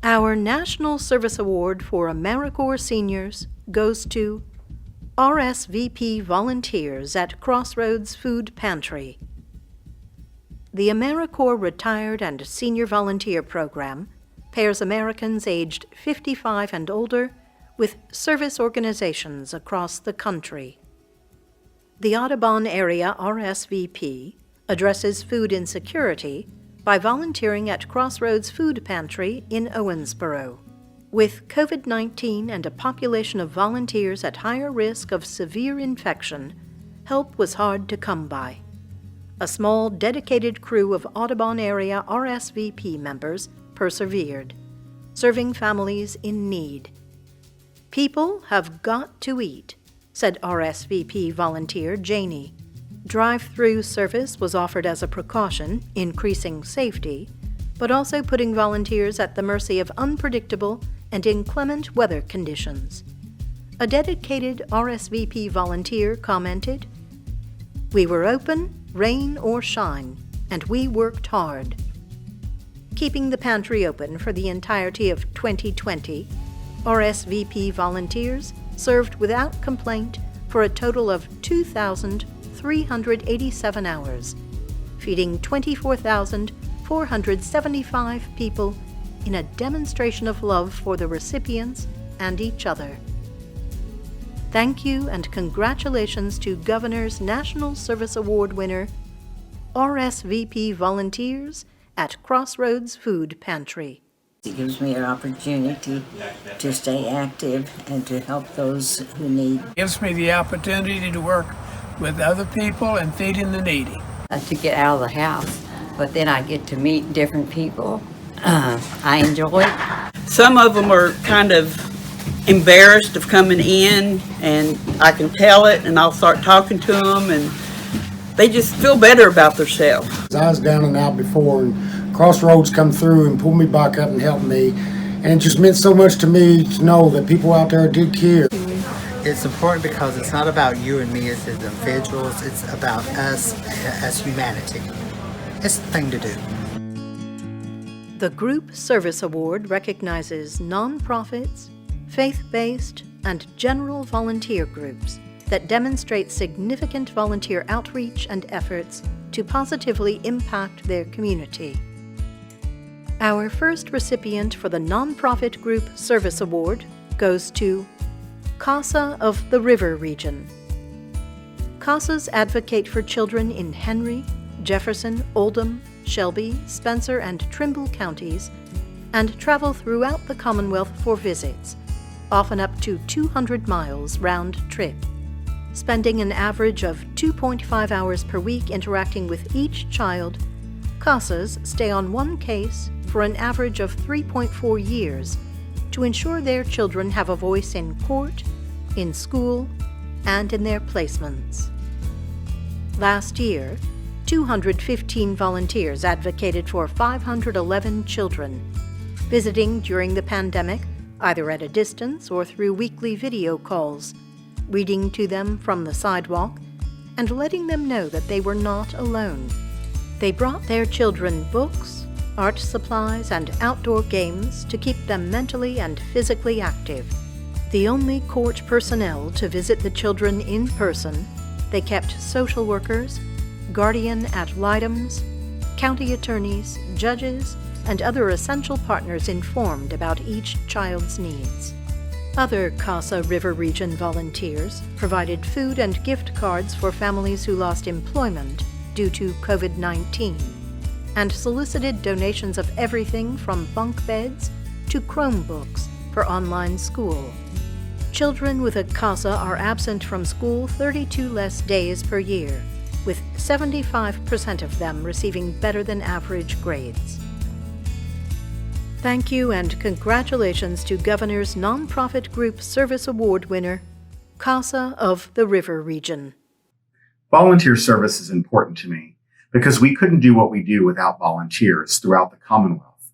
Our National Service Award for AmeriCorps seniors goes to RSVP volunteers at Crossroads Food Pantry. The AmeriCorps Retired and Senior Volunteer Program pairs Americans aged 55 and older with service organizations across the country. The Audubon Area RSVP addresses food insecurity by volunteering at Crossroads Food Pantry in Owensboro. With COVID-19 and a population of volunteers at higher risk of severe infection, help was hard to come by. a small dedicated crew of Audubon area RSVP members persevered, serving families in need. People have got to eat, said RSVP volunteer Janie. Drive-through service was offered as a precaution, increasing safety, but also putting volunteers at the mercy of unpredictable and inclement weather conditions. A dedicated RSVP volunteer commented, "We were open, rain or shine, and we worked hard." Keeping the pantry open for the entirety of 2020, RSVP volunteers served without complaint for a total of 2,387 hours, feeding 24,475 people in a demonstration of love for the recipients and each other. Thank you and congratulations to Governor's National Service Award winner, RSVP volunteers at Crossroads Food Pantry. It gives me an opportunity to stay active and to help those who need. It gives me the opportunity to work with other people and feeding the needy. To get out of the house, but then I get to meet different people. I enjoy it. Some of them are kind of embarrassed of coming in, and I can tell it, and I'll start talking to them, and they just feel better about themselves. I was down and out before, and Crossroads come through and pulled me back up and helped me, and it just meant so much to me to know that people out there did care. It's important because it's not about you and me as individuals, it's about us as humanity. It's the thing to do. The Group Service Award recognizes nonprofits, faith-based, and general volunteer groups that demonstrate significant volunteer outreach and efforts to positively impact their community. Our first recipient for the Nonprofit Group Service Award goes to CASA of the River Region. CASAs advocate for children in Henry, Jefferson, Oldham, Shelby, Spencer, and Trimble counties, and travel throughout the Commonwealth for visits, often up to 200 miles round trip, spending an average of 2.5 hours per week interacting with each child. CASAs stay on one case for an average of 3.4 years to ensure their children have a voice in court, in school, and in their placements. Last year, 215 volunteers advocated for 511 children, visiting during the pandemic, either at a distance or through weekly video calls, reading to them from the sidewalk, and letting them know that they were not alone. They brought their children books, art supplies, and outdoor games to keep them mentally and physically active. The only court personnel to visit the children in person, they kept social workers, guardian ad litems, county attorneys, judges, and other essential partners informed about each child's needs. Other CASA River Region volunteers provided food and gift cards for families who lost employment due to COVID-19, and solicited donations of everything from bunk beds to Chromebooks for online school. Children with a CASA are absent from school 32 less days per year, with 75% of them receiving better than average grades. Thank you and congratulations to Governor's Nonprofit Group Service Award winner, CASA of the River Region. Volunteer service is important to me because we couldn't do what we do without volunteers throughout the Commonwealth.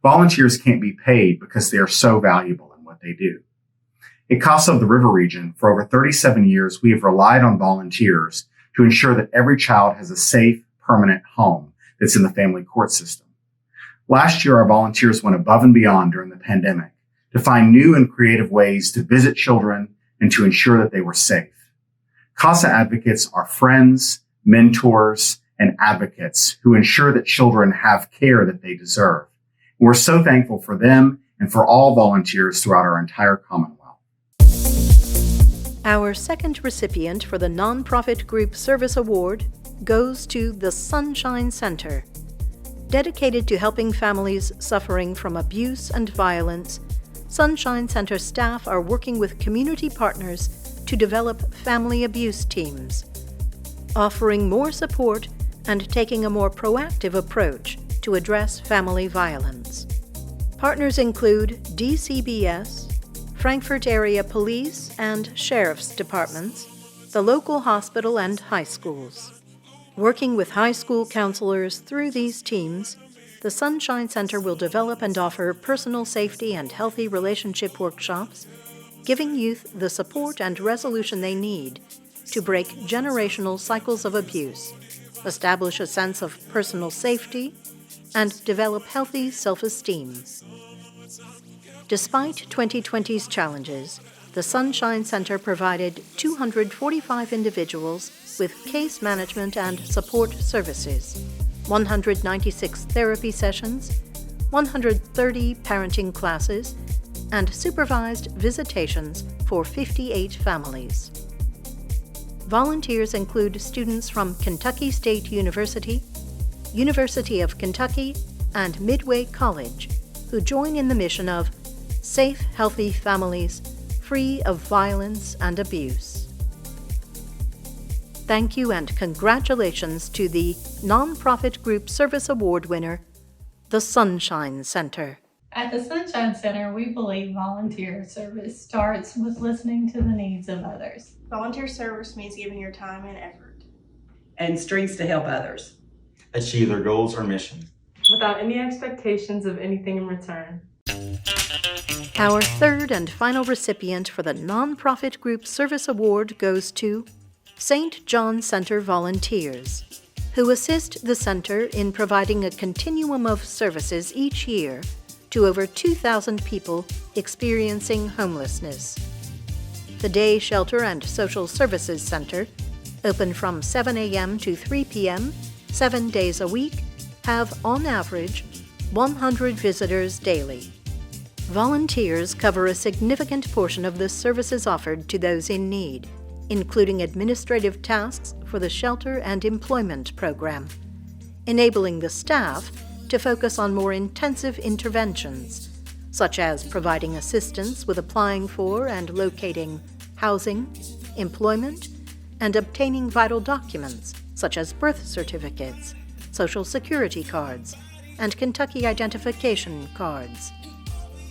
Volunteers can't be paid because they are so valuable in what they do. At CASA of the River Region, for over 37 years, we have relied on volunteers to ensure that every child has a safe, permanent home that's in the family court system. Last year, our volunteers went above and beyond during the pandemic to find new and creative ways to visit children and to ensure that they were safe. CASA advocates are friends, mentors, and advocates who ensure that children have care that they deserve. And we're so thankful for them and for all volunteers throughout our entire Commonwealth. Our second recipient for the Nonprofit Group Service Award goes to the Sunshine Center. Dedicated to helping families suffering from abuse and violence, Sunshine Center staff are working with community partners to develop family abuse teams. Offering more support, and taking a more proactive approach to address family violence. Partners include DCBS, Frankfurt Area Police and Sheriff's Departments, the local hospital and high schools. Working with high school counselors through these teams, the Sunshine Center will develop and offer personal safety and healthy relationship workshops, giving youth the support and resolution they need to break generational cycles of abuse, establish a sense of personal safety, and develop healthy self-esteem. Despite 2020's challenges, the Sunshine Center provided 245 individuals with case management and support services, 196 therapy sessions, 130 parenting classes, and supervised visitations for 58 families. Volunteers include students from Kentucky State University, University of Kentucky, and Midway College, who join in the mission of safe, healthy families free of violence and abuse. Thank you and congratulations to the Nonprofit Group Service Award winner, the Sunshine Center. At the Sunshine Center, we believe volunteer service starts with listening to the needs of others. Volunteer service means giving your time and effort. And strengths to help others achieve their goals or mission. Without any expectations of anything in return. Our third and final recipient for the Nonprofit Group Service Award goes to St. John Center volunteers, who assist the center in providing a continuum of services each year to over 2,000 people experiencing homelessness. The Day Shelter and Social Services Center, open from 7 a.m. to 3 p.m., 7 days a week, have on average 100 visitors daily. Volunteers cover a significant portion of the services offered to those in need, including administrative tasks for the Shelter and Employment Program, enabling the staff to focus on more intensive interventions, such as providing assistance with applying for and locating housing, employment, and obtaining vital documents such as birth certificates, Social Security cards, and Kentucky identification cards.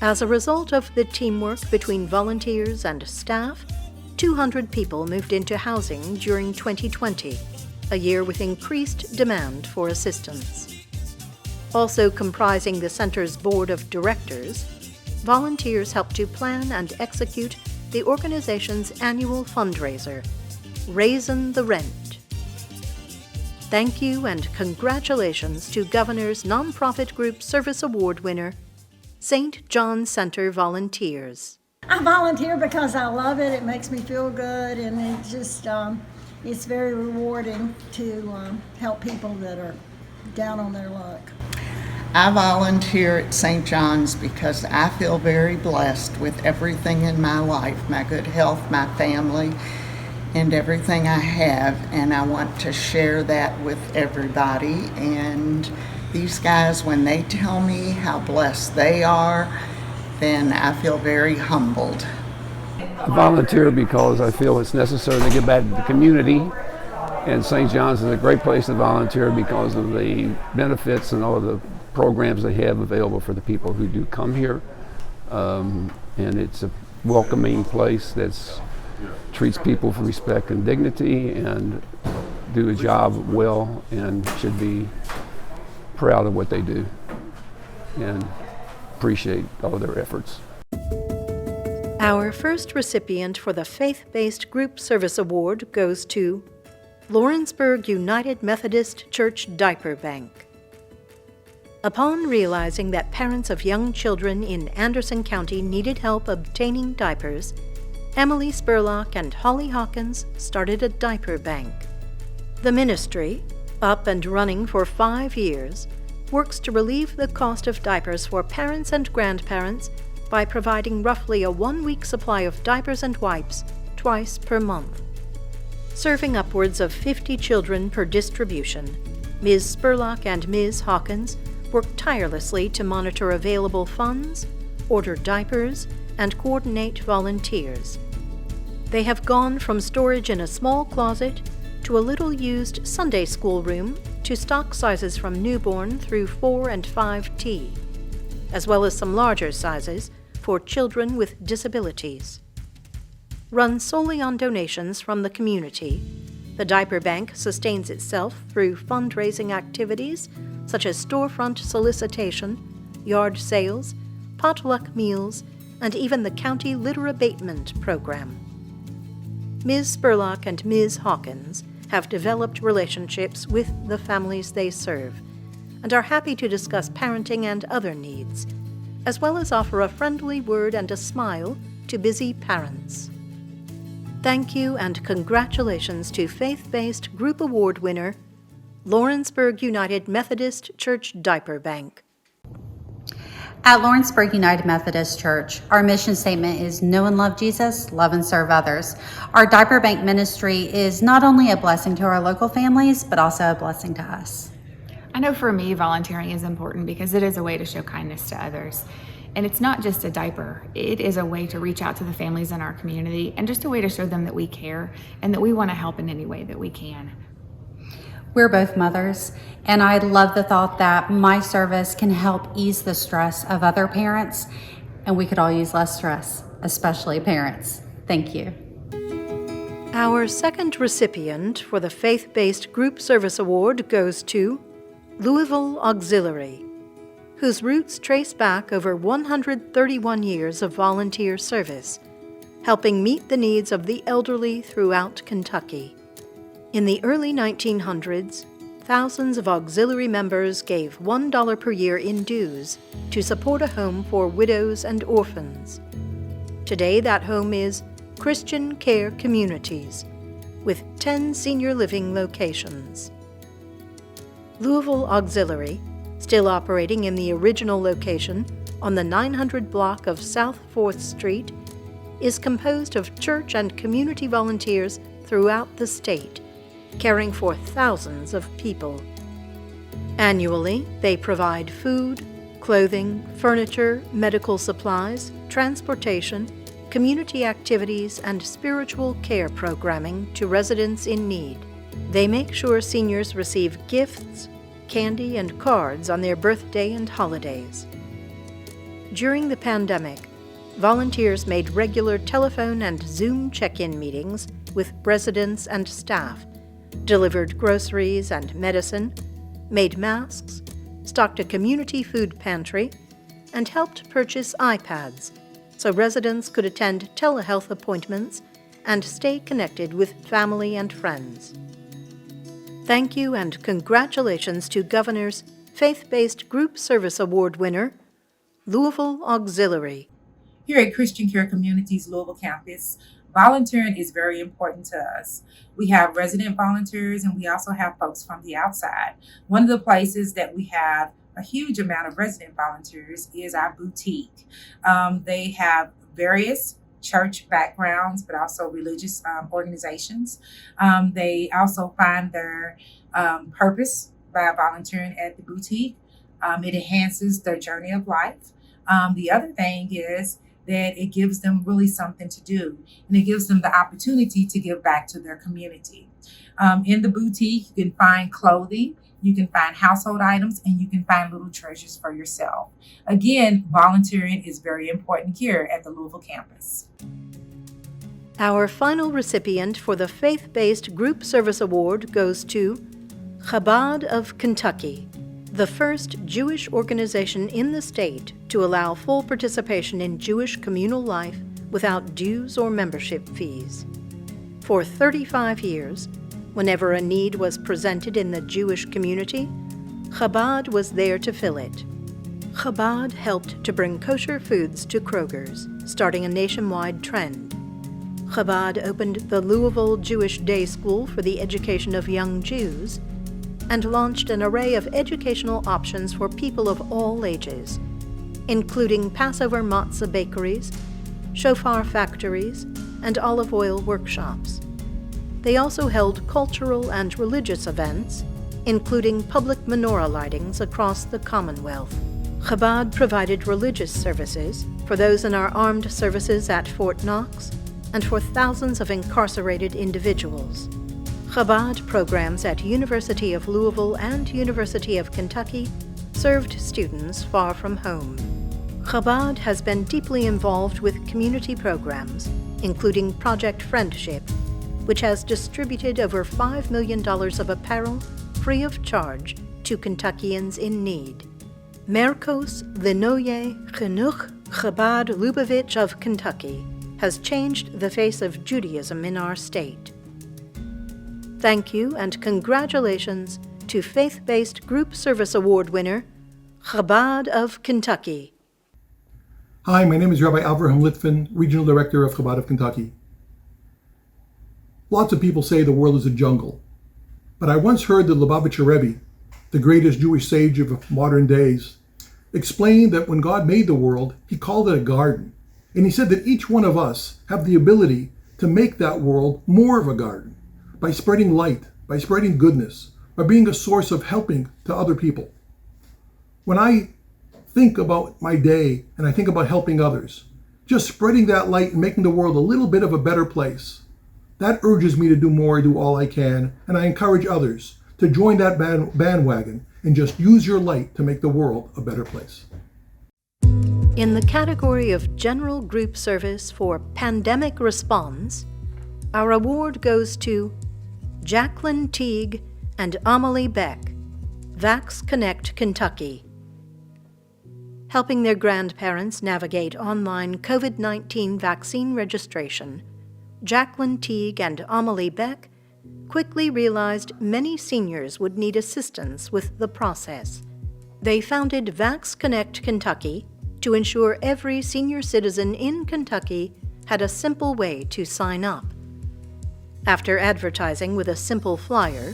As a result of the teamwork between volunteers and staff, 200 people moved into housing during 2020, a year with increased demand for assistance. Also comprising the center's board of directors, volunteers help to plan and execute the organization's annual fundraiser, Raisin' the Rent. Thank you and congratulations to Governor's Nonprofit Group Service Award winner, St. John Center volunteers. I volunteer because I love it. It makes me feel good, and it just it's very rewarding to help people that are down on their luck. I volunteer at St. John's because I feel very blessed with everything in my life, my good health, my family, and everything I have, and I want to share that with everybody. And these guys, when they tell me how blessed they are, then I feel very humbled. I volunteer because I feel it's necessary to give back to the community, and St. John's is a great place to volunteer because of the benefits and all of the programs they have available for the people who do come here. And it's a welcoming place that treats people with respect and dignity and do a job well and should be proud of what they do and appreciate all of their efforts. Our first recipient for the Faith-Based Group Service Award goes to Lawrenceburg United Methodist Church Diaper Bank. Upon realizing that parents of young children in Anderson County needed help obtaining diapers, Emily Spurlock and Holly Hawkins started a diaper bank. The ministry, up and running for 5 years, works to relieve the cost of diapers for parents and grandparents by providing roughly a 1-week supply of diapers and wipes twice per month. Serving upwards of 50 children per distribution, Ms. Spurlock and Ms. Hawkins work tirelessly to monitor available funds, order diapers, and coordinate volunteers. They have gone from storage in a small closet to a little-used Sunday school room to stock sizes from newborn through 4 and 5T, as well as some larger sizes for children with disabilities. Run solely on donations from the community, the Diaper Bank sustains itself through fundraising activities such as storefront solicitation, yard sales, potluck meals, and even the county litter abatement program. Ms. Spurlock and Ms. Hawkins have developed relationships with the families they serve and are happy to discuss parenting and other needs, as well as offer a friendly word and a smile to busy parents. Thank you and congratulations to Faith-Based Group Award winner, Lawrenceburg United Methodist Church Diaper Bank. At Lawrenceburg United Methodist Church, our mission statement is know and love Jesus, love and serve others. Our Diaper Bank ministry is not only a blessing to our local families, but also a blessing to us. I know for me, volunteering is important because it is a way to show kindness to others. And it's not just a diaper, it is a way to reach out to the families in our community and just a way to show them that we care and that we want to help in any way that we can. We're both mothers, and I love the thought that my service can help ease the stress of other parents, and we could all use less stress, especially parents. Thank you. Our second recipient for the Faith-Based Group Service Award goes to Louisville Auxiliary, whose roots trace back over 131 years of volunteer service, helping meet the needs of the elderly throughout Kentucky. In the early 1900s, thousands of auxiliary members gave $1 per year in dues to support a home for widows and orphans. Today, that home is Christian Care Communities, with 10 senior living locations. Louisville Auxiliary, still operating in the original location on the 900 block of South 4th Street, is composed of church and community volunteers throughout the state, caring for thousands of people. Annually, they provide food, clothing, furniture, medical supplies, transportation, community activities, and spiritual care programming to residents in need. They make sure seniors receive gifts, candy, and cards on their birthday and holidays. During the pandemic, volunteers made regular telephone and Zoom check-in meetings with residents and staff, delivered groceries and medicine, made masks, stocked a community food pantry, and helped purchase iPads so residents could attend telehealth appointments and stay connected with family and friends. Thank you and congratulations to Governor's Faith-Based Group Service Award winner, Louisville Auxiliary. Here at Christian Care Communities Louisville campus, volunteering is very important to us. We have resident volunteers and we also have folks from the outside. One of the places that we have a huge amount of resident volunteers is our boutique. They have various church backgrounds, but also religious organizations. They also find their purpose by volunteering at the boutique. It enhances their journey of life. The other thing is that it gives them really something to do, and it gives them the opportunity to give back to their community. In the boutique, you can find clothing, you can find household items, and you can find little treasures for yourself. Again, volunteering is very important here at the Louisville campus. Our final recipient for the Faith-Based Group Service Award goes to Chabad of Kentucky, the first Jewish organization in the state to allow full participation in Jewish communal life without dues or membership fees. For 35 years, whenever a need was presented in the Jewish community, Chabad was there to fill it. Chabad helped to bring kosher foods to Kroger's, starting a nationwide trend. Chabad opened the Louisville Jewish Day School for the education of young Jews and launched an array of educational options for people of all ages, including Passover matzah bakeries, shofar factories, and olive oil workshops. They also held cultural and religious events, including public menorah lightings across the Commonwealth. Chabad provided religious services for those in our armed services at Fort Knox and for thousands of incarcerated individuals. Chabad programs at University of Louisville and University of Kentucky served students far from home. Chabad has been deeply involved with community programs, including Project Friendship, which has distributed over $5 million of apparel free of charge to Kentuckians in need. Merkos Vinoye Chinuch Chabad Lubavitch of Kentucky has changed the face of Judaism in our state. Thank you and congratulations to Faith-Based Group Service Award winner, Chabad of Kentucky. Hi, my name is Rabbi Avraham Litvin, Regional Director of Chabad of Kentucky. Lots of people say the world is a jungle, but I once heard the Lubavitcher Rebbe, the greatest Jewish sage of modern days, explain that when God made the world, he called it a garden. And he said that each one of us have the ability to make that world more of a garden by spreading light, by spreading goodness, by being a source of helping to other people. When I think about my day and I think about helping others, just spreading that light and making the world a little bit of a better place, that urges me to do more, do all I can, and I encourage others to join that bandwagon and just use your light to make the world a better place. In the category of General Group Service for Pandemic Response, our award goes to Jacqueline Teague and Amelie Beck, Vax Connect, Kentucky. Helping their grandparents navigate online COVID-19 vaccine registration, Jacqueline Teague and Amelie Beck quickly realized many seniors would need assistance with the process. They founded Vax Connect Kentucky to ensure every senior citizen in Kentucky had a simple way to sign up. After advertising with a simple flyer,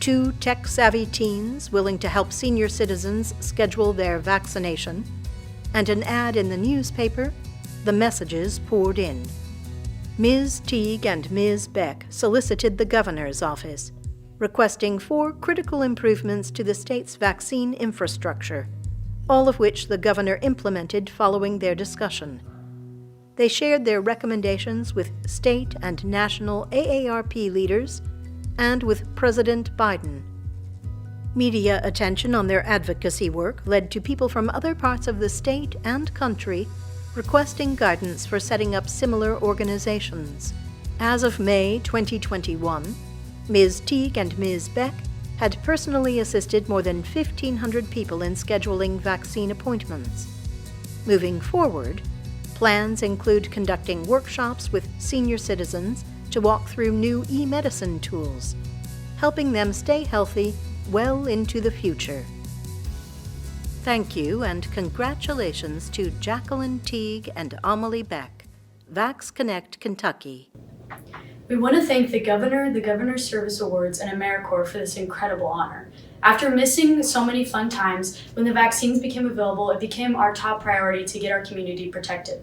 2 tech-savvy teens willing to help senior citizens schedule their vaccination, and an ad in the newspaper, the messages poured in. Ms. Teague and Ms. Beck solicited the governor's office, requesting 4 critical improvements to the state's vaccine infrastructure, all of which the governor implemented following their discussion. They shared their recommendations with state and national AARP leaders and with President Biden. Media attention on their advocacy work led to people from other parts of the state and country requesting guidance for setting up similar organizations. As of May 2021, Ms. Teague and Ms. Beck had personally assisted more than 1,500 people in scheduling vaccine appointments. Moving forward, plans include conducting workshops with senior citizens to walk through new e-medicine tools, helping them stay healthy well into the future. Thank you and congratulations to Jacqueline Teague and Amelie Beck, Vax Connect, Kentucky. We want to thank the Governor, the Governor's Service Awards, and AmeriCorps for this incredible honor. After missing so many fun times, when the vaccines became available, it became our top priority to get our community protected.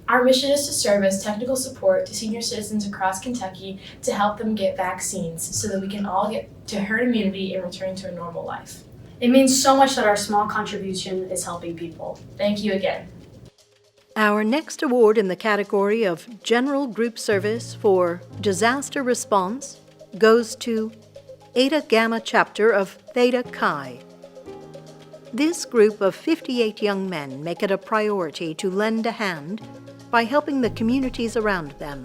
Our mission is to serve as technical support to senior citizens across Kentucky to help them get vaccines so that we can all get to herd immunity and return to a normal life. It means so much that our small contribution is helping people. Thank you again. Our next award in the category of General Group Service for Disaster Response goes to Eta Gamma Chapter of Theta Chi. This group of 58 young men make it a priority to lend a hand by helping the communities around them.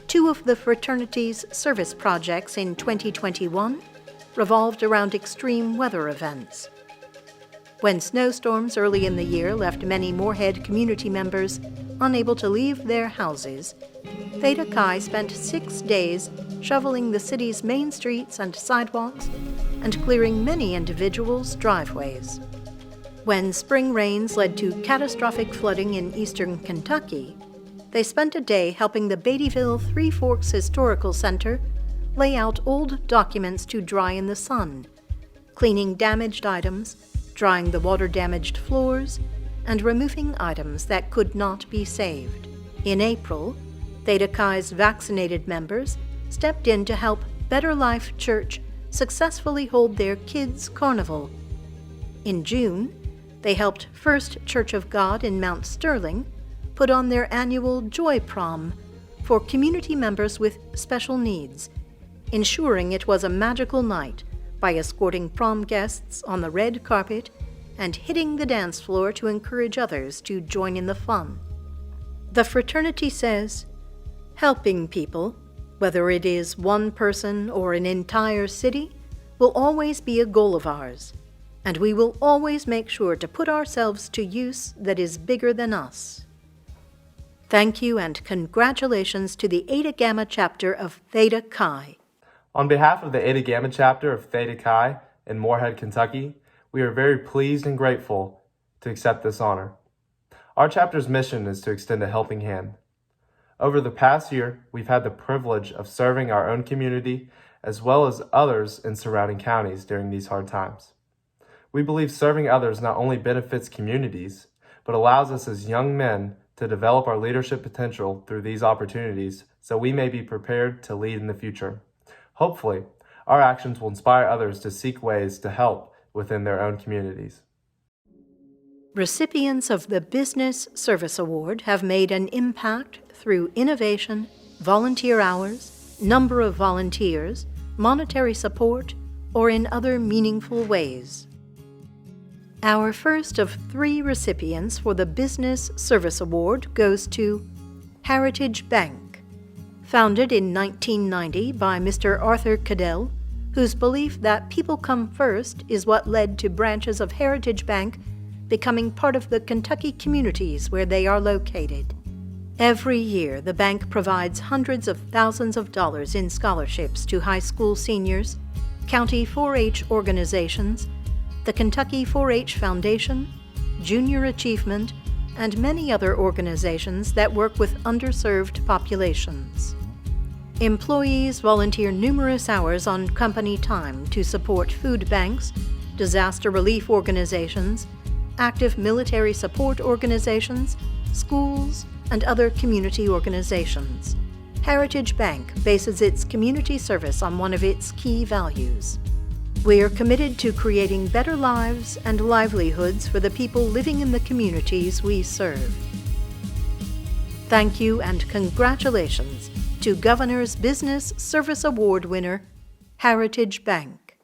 2 of the fraternity's service projects in 2021 revolved around extreme weather events. When snowstorms early in the year left many Moorhead community members unable to leave their houses, Theta Chi spent 6 days shoveling the city's main streets and sidewalks and clearing many individuals' driveways. When spring rains led to catastrophic flooding in eastern Kentucky, they spent a day helping the Beattyville Three Forks Historical Center lay out old documents to dry in the sun, cleaning damaged items, drying the water-damaged floors, and removing items that could not be saved. In April, Theta Chi's vaccinated members stepped in to help Better Life Church successfully hold their Kids Carnival. In June, they helped First Church of God in Mount Sterling put on their annual Joy Prom for community members with special needs, ensuring it was a magical night by escorting prom guests on the red carpet and hitting the dance floor to encourage others to join in the fun. The fraternity says, helping people, whether it is one person or an entire city, will always be a goal of ours, and we will always make sure to put ourselves to use that is bigger than us. Thank you and congratulations to the Eta Gamma chapter of Theta Chi. On behalf of the Eta Gamma chapter of Theta Chi in Moorhead, Kentucky, we are very pleased and grateful to accept this honor. Our chapter's mission is to extend a helping hand. Over the past year, we've had the privilege of serving our own community as well as others in surrounding counties during these hard times. We believe serving others not only benefits communities, but allows us as young men to develop our leadership potential through these opportunities so we may be prepared to lead in the future. Hopefully, our actions will inspire others to seek ways to help within their own communities. Recipients of the Business Service Award have made an impact through innovation, volunteer hours, number of volunteers, monetary support, or in other meaningful ways. Our first of 3 recipients for the Business Service Award goes to Heritage Bank, founded in 1990 by Mr. Arthur Cadell, whose belief that people come first is what led to branches of Heritage Bank becoming part of the Kentucky communities where they are located. Every year, the bank provides hundreds of thousands of dollars in scholarships to high school seniors, county 4-H organizations, the Kentucky 4-H Foundation, Junior Achievement, and many other organizations that work with underserved populations. Employees volunteer numerous hours on company time to support food banks, disaster relief organizations, active military support organizations, schools, and other community organizations. Heritage Bank bases its community service on one of its key values. We are committed to creating better lives and livelihoods for the people living in the communities we serve. Thank you and congratulations to Governor's Business Service Award winner, Heritage Bank.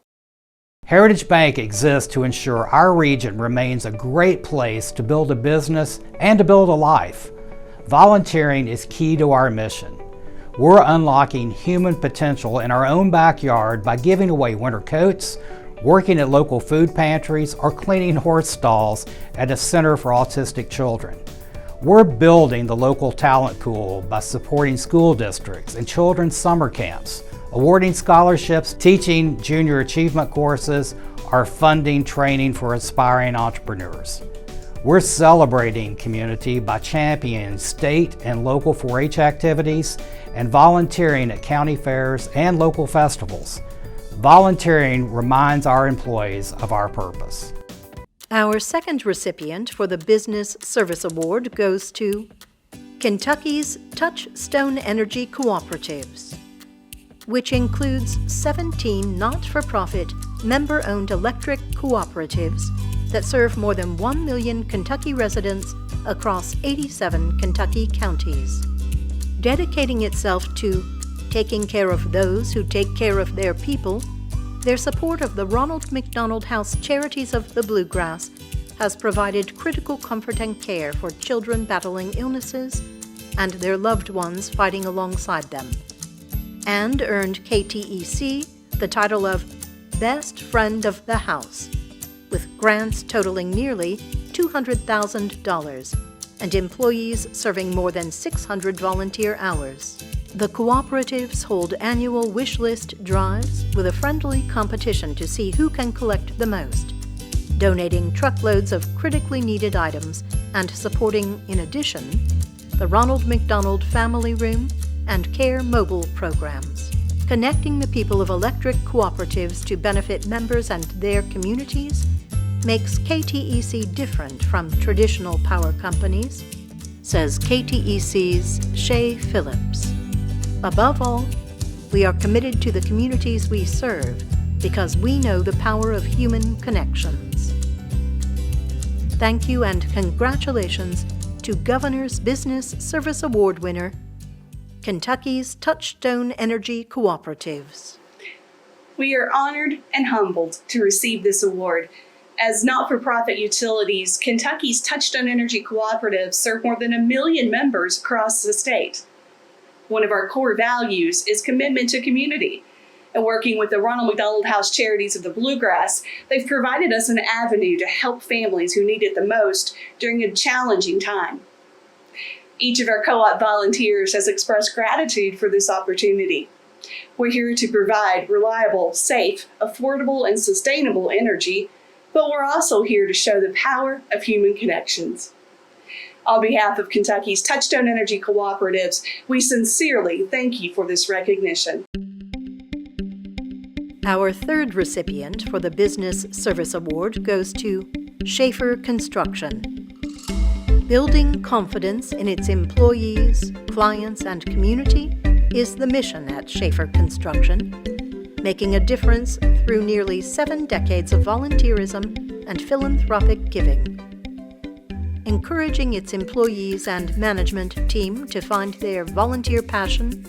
Heritage Bank exists to ensure our region remains a great place to build a business and to build a life. Volunteering is key to our mission. We're unlocking human potential in our own backyard by giving away winter coats, working at local food pantries, or cleaning horse stalls at a center for autistic children. We're building the local talent pool by supporting school districts and children's summer camps, awarding scholarships, teaching junior achievement courses, or funding training for aspiring entrepreneurs. We're celebrating community by championing state and local 4-H activities and volunteering at county fairs and local festivals. Volunteering reminds our employees of our purpose. Our second recipient for the Business Service Award goes to Kentucky's Touchstone Energy Cooperatives, which includes 17 not-for-profit, member-owned electric cooperatives that serve more than 1 million Kentucky residents across 87 Kentucky counties. Dedicating itself to taking care of those who take care of their people, their support of the Ronald McDonald House Charities of the Bluegrass has provided critical comfort and care for children battling illnesses and their loved ones fighting alongside them, and earned KTEC the title of Best Friend of the House, with grants totaling nearly $200,000 and employees serving more than 600 volunteer hours. The cooperatives hold annual wish list drives with a friendly competition to see who can collect the most, donating truckloads of critically needed items and supporting, in addition, the Ronald McDonald Family Room and CARE mobile programs. Connecting the people of electric cooperatives to benefit members and their communities makes KTEC different from traditional power companies, says KTEC's Shay Phillips. Above all, we are committed to the communities we serve because we know the power of human connections. Thank you and congratulations to Governor's Business Service Award winner, Kentucky's Touchstone Energy Cooperatives. We are honored and humbled to receive this award. As not-for-profit utilities, Kentucky's Touchstone Energy Cooperatives serve more than 1 million members across the state. One of our core values is commitment to community. And working with the Ronald McDonald House Charities of the Bluegrass, they've provided us an avenue to help families who need it the most during a challenging time. Each of our co-op volunteers has expressed gratitude for this opportunity. We're here to provide reliable, safe, affordable, and sustainable energy, but we're also here to show the power of human connections. On behalf of Kentucky's Touchstone Energy Cooperatives, we sincerely thank you for this recognition. Our third recipient for the Business Service Award goes to Schaefer Construction. Building confidence in its employees, clients, and community is the mission at Schaefer Construction, making a difference through nearly 7 decades of volunteerism and philanthropic giving. Encouraging its employees and management team to find their volunteer passion,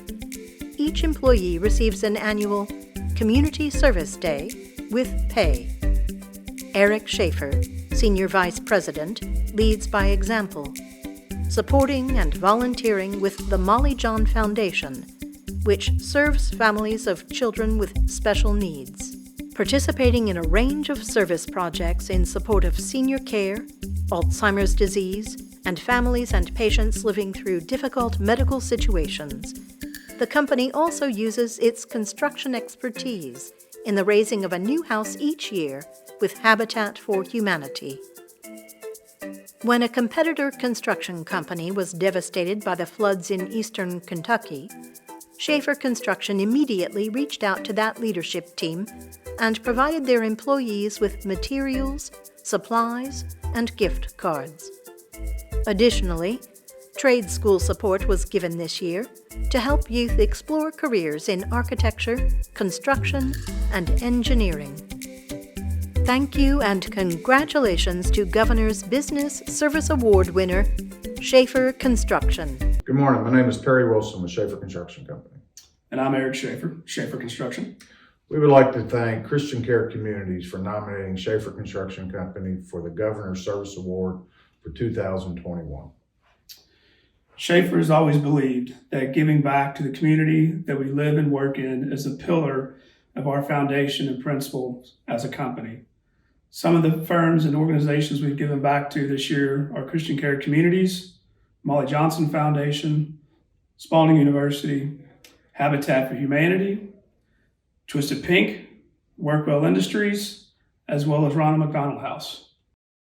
each employee receives an annual Community Service Day with pay. Eric Schaefer, Senior Vice President, leads by example, supporting and volunteering with the Molly John Foundation, which serves families of children with special needs, participating in a range of service projects in support of senior care, Alzheimer's disease, and families and patients living through difficult medical situations. The company also uses its construction expertise in the raising of a new house each year with Habitat for Humanity. When a competitor construction company was devastated by the floods in eastern Kentucky, Schaefer Construction immediately reached out to that leadership team and provided their employees with materials, supplies, and gift cards. Additionally, trade school support was given this year to help youth explore careers in architecture, construction, and engineering. Thank you and congratulations to Governor's Business Service Award winner, Schaefer Construction. Good morning. My name is Perry Wilson with Schaefer Construction Company. And I'm Eric Schaefer, Schaefer Construction. We would like to thank Christian Care Communities for nominating Schaefer Construction Company for the Governor's Service Award for 2021. Schaefer has always believed that giving back to the community that we live and work in is a pillar of our foundation and principles as a company. Some of the firms and organizations we've given back to this year are Christian Care Communities, Molly Johnson Foundation, Spalding University, Habitat for Humanity, Twisted Pink, Workwell Industries, as well as Ronald McDonald House.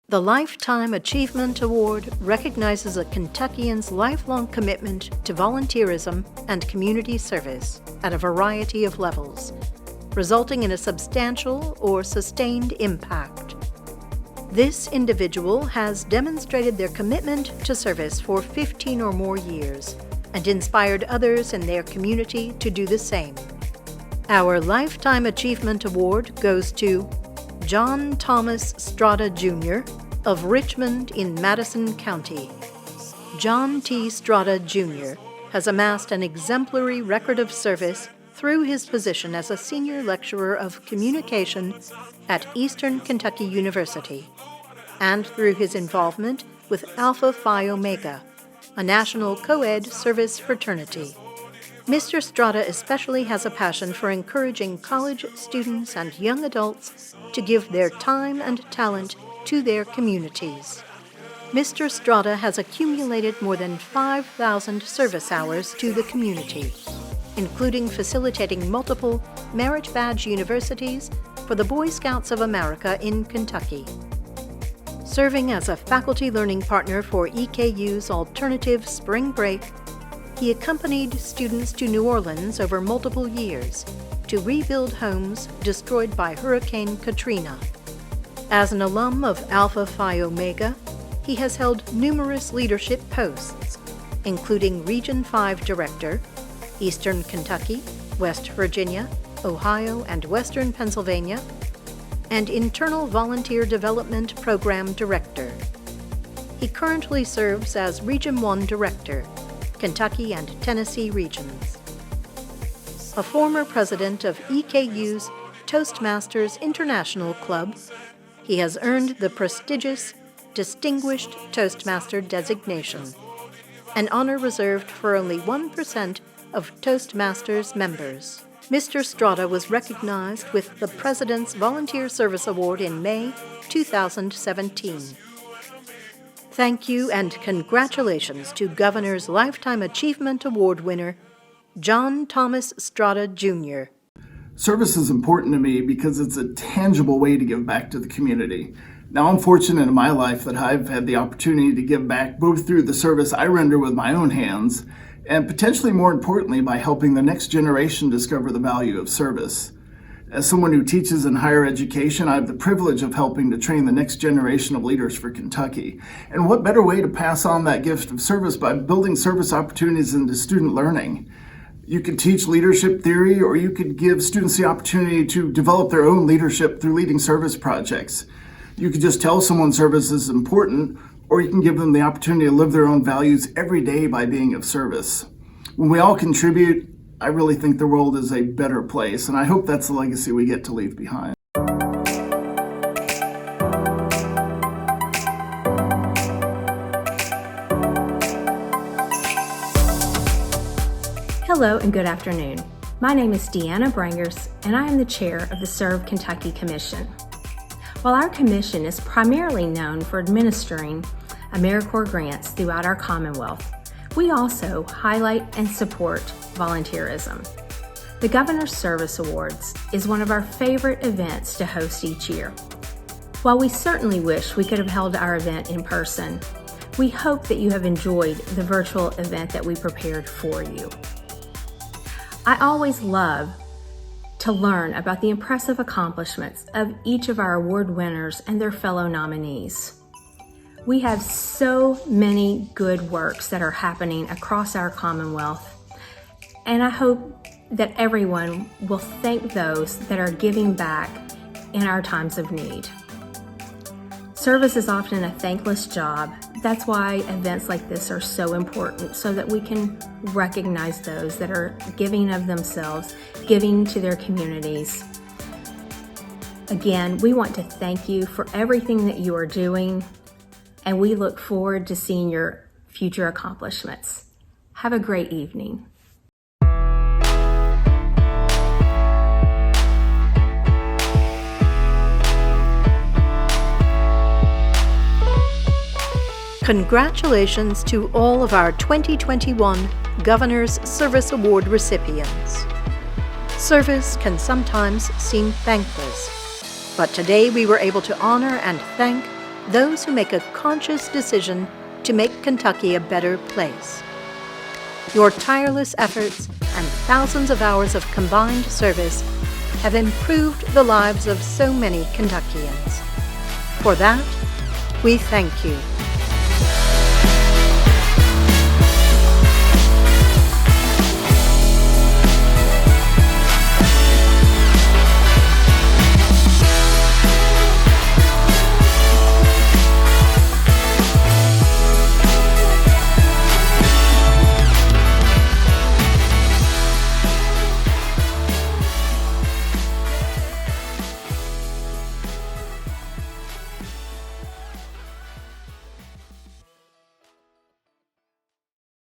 The Lifetime Achievement Award recognizes a Kentuckian's lifelong commitment to volunteerism and community service at a variety of levels, resulting in a substantial or sustained impact. This individual has demonstrated their commitment to service for 15 or more years and inspired others in their community to do the same. Our Lifetime Achievement Award goes to John Thomas Strada Jr. of Richmond in Madison County. John T. Strada Jr. has amassed an exemplary record of service through his position as a senior lecturer of communication at Eastern Kentucky University, and through his involvement with Alpha Phi Omega, a national co-ed service fraternity. Mr. Strada especially has a passion for encouraging college students and young adults to give their time and talent to their communities. Mr. Strada has accumulated more than 5,000 service hours to the community, including facilitating multiple Merit Badge universities for the Boy Scouts of America in Kentucky. Serving as a faculty learning partner for EKU's Alternative Spring Break, he accompanied students to New Orleans over multiple years to rebuild homes destroyed by Hurricane Katrina. As an alum of Alpha Phi Omega, he has held numerous leadership posts, including Region 5 Director, Eastern Kentucky, West Virginia, Ohio, and Western Pennsylvania, and Internal Volunteer Development Program Director. He currently serves as Region 1 Director Kentucky and Tennessee regions. A former president of EKU's Toastmasters International Club, he has earned the prestigious Distinguished Toastmaster designation, an honor reserved for only 1% of Toastmasters members. Mr. Strada was recognized with the President's Volunteer Service Award in May 2017. Thank you and congratulations to Governor's Lifetime Achievement Award winner, John Thomas Strada, Jr. Service is important to me because it's a tangible way to give back to the community. Now, I'm fortunate in my life that I've had the opportunity to give back both through the service I render with my own hands and potentially more importantly by helping the next generation discover the value of service. As someone who teaches in higher education, I have the privilege of helping to train the next generation of leaders for Kentucky. And what better way to pass on that gift of service by building service opportunities into student learning? You could teach leadership theory, or you could give students the opportunity to develop their own leadership through leading service projects. You could just tell someone service is important, or you can give them the opportunity to live their own values every day by being of service. When we all contribute, I really think the world is a better place, and I hope that's the legacy we get to leave behind. Hello and good afternoon. My name is Deanna Brangers, and I am the chair of the Serve Kentucky Commission. While our commission is primarily known for administering AmeriCorps grants throughout our Commonwealth, we also highlight and support volunteerism. The Governor's Service Awards is one of our favorite events to host each year. While we certainly wish we could have held our event in person, we hope that you have enjoyed the virtual event that we prepared for you. I always love to learn about the impressive accomplishments of each of our award winners and their fellow nominees. We have so many good works that are happening across our Commonwealth, and I hope that everyone will thank those that are giving back in our times of need. Service is often a thankless job. That's why events like this are so important, so that we can recognize those that are giving of themselves, giving to their communities. Again, we want to thank you for everything that you are doing, and we look forward to seeing your future accomplishments. Have a great evening. Congratulations to all of our 2021 Governor's Service Award recipients. Service can sometimes seem thankless, but today we were able to honor and thank those who make a conscious decision to make Kentucky a better place. Your tireless efforts and thousands of hours of combined service have improved the lives of so many Kentuckians. For that, we thank you.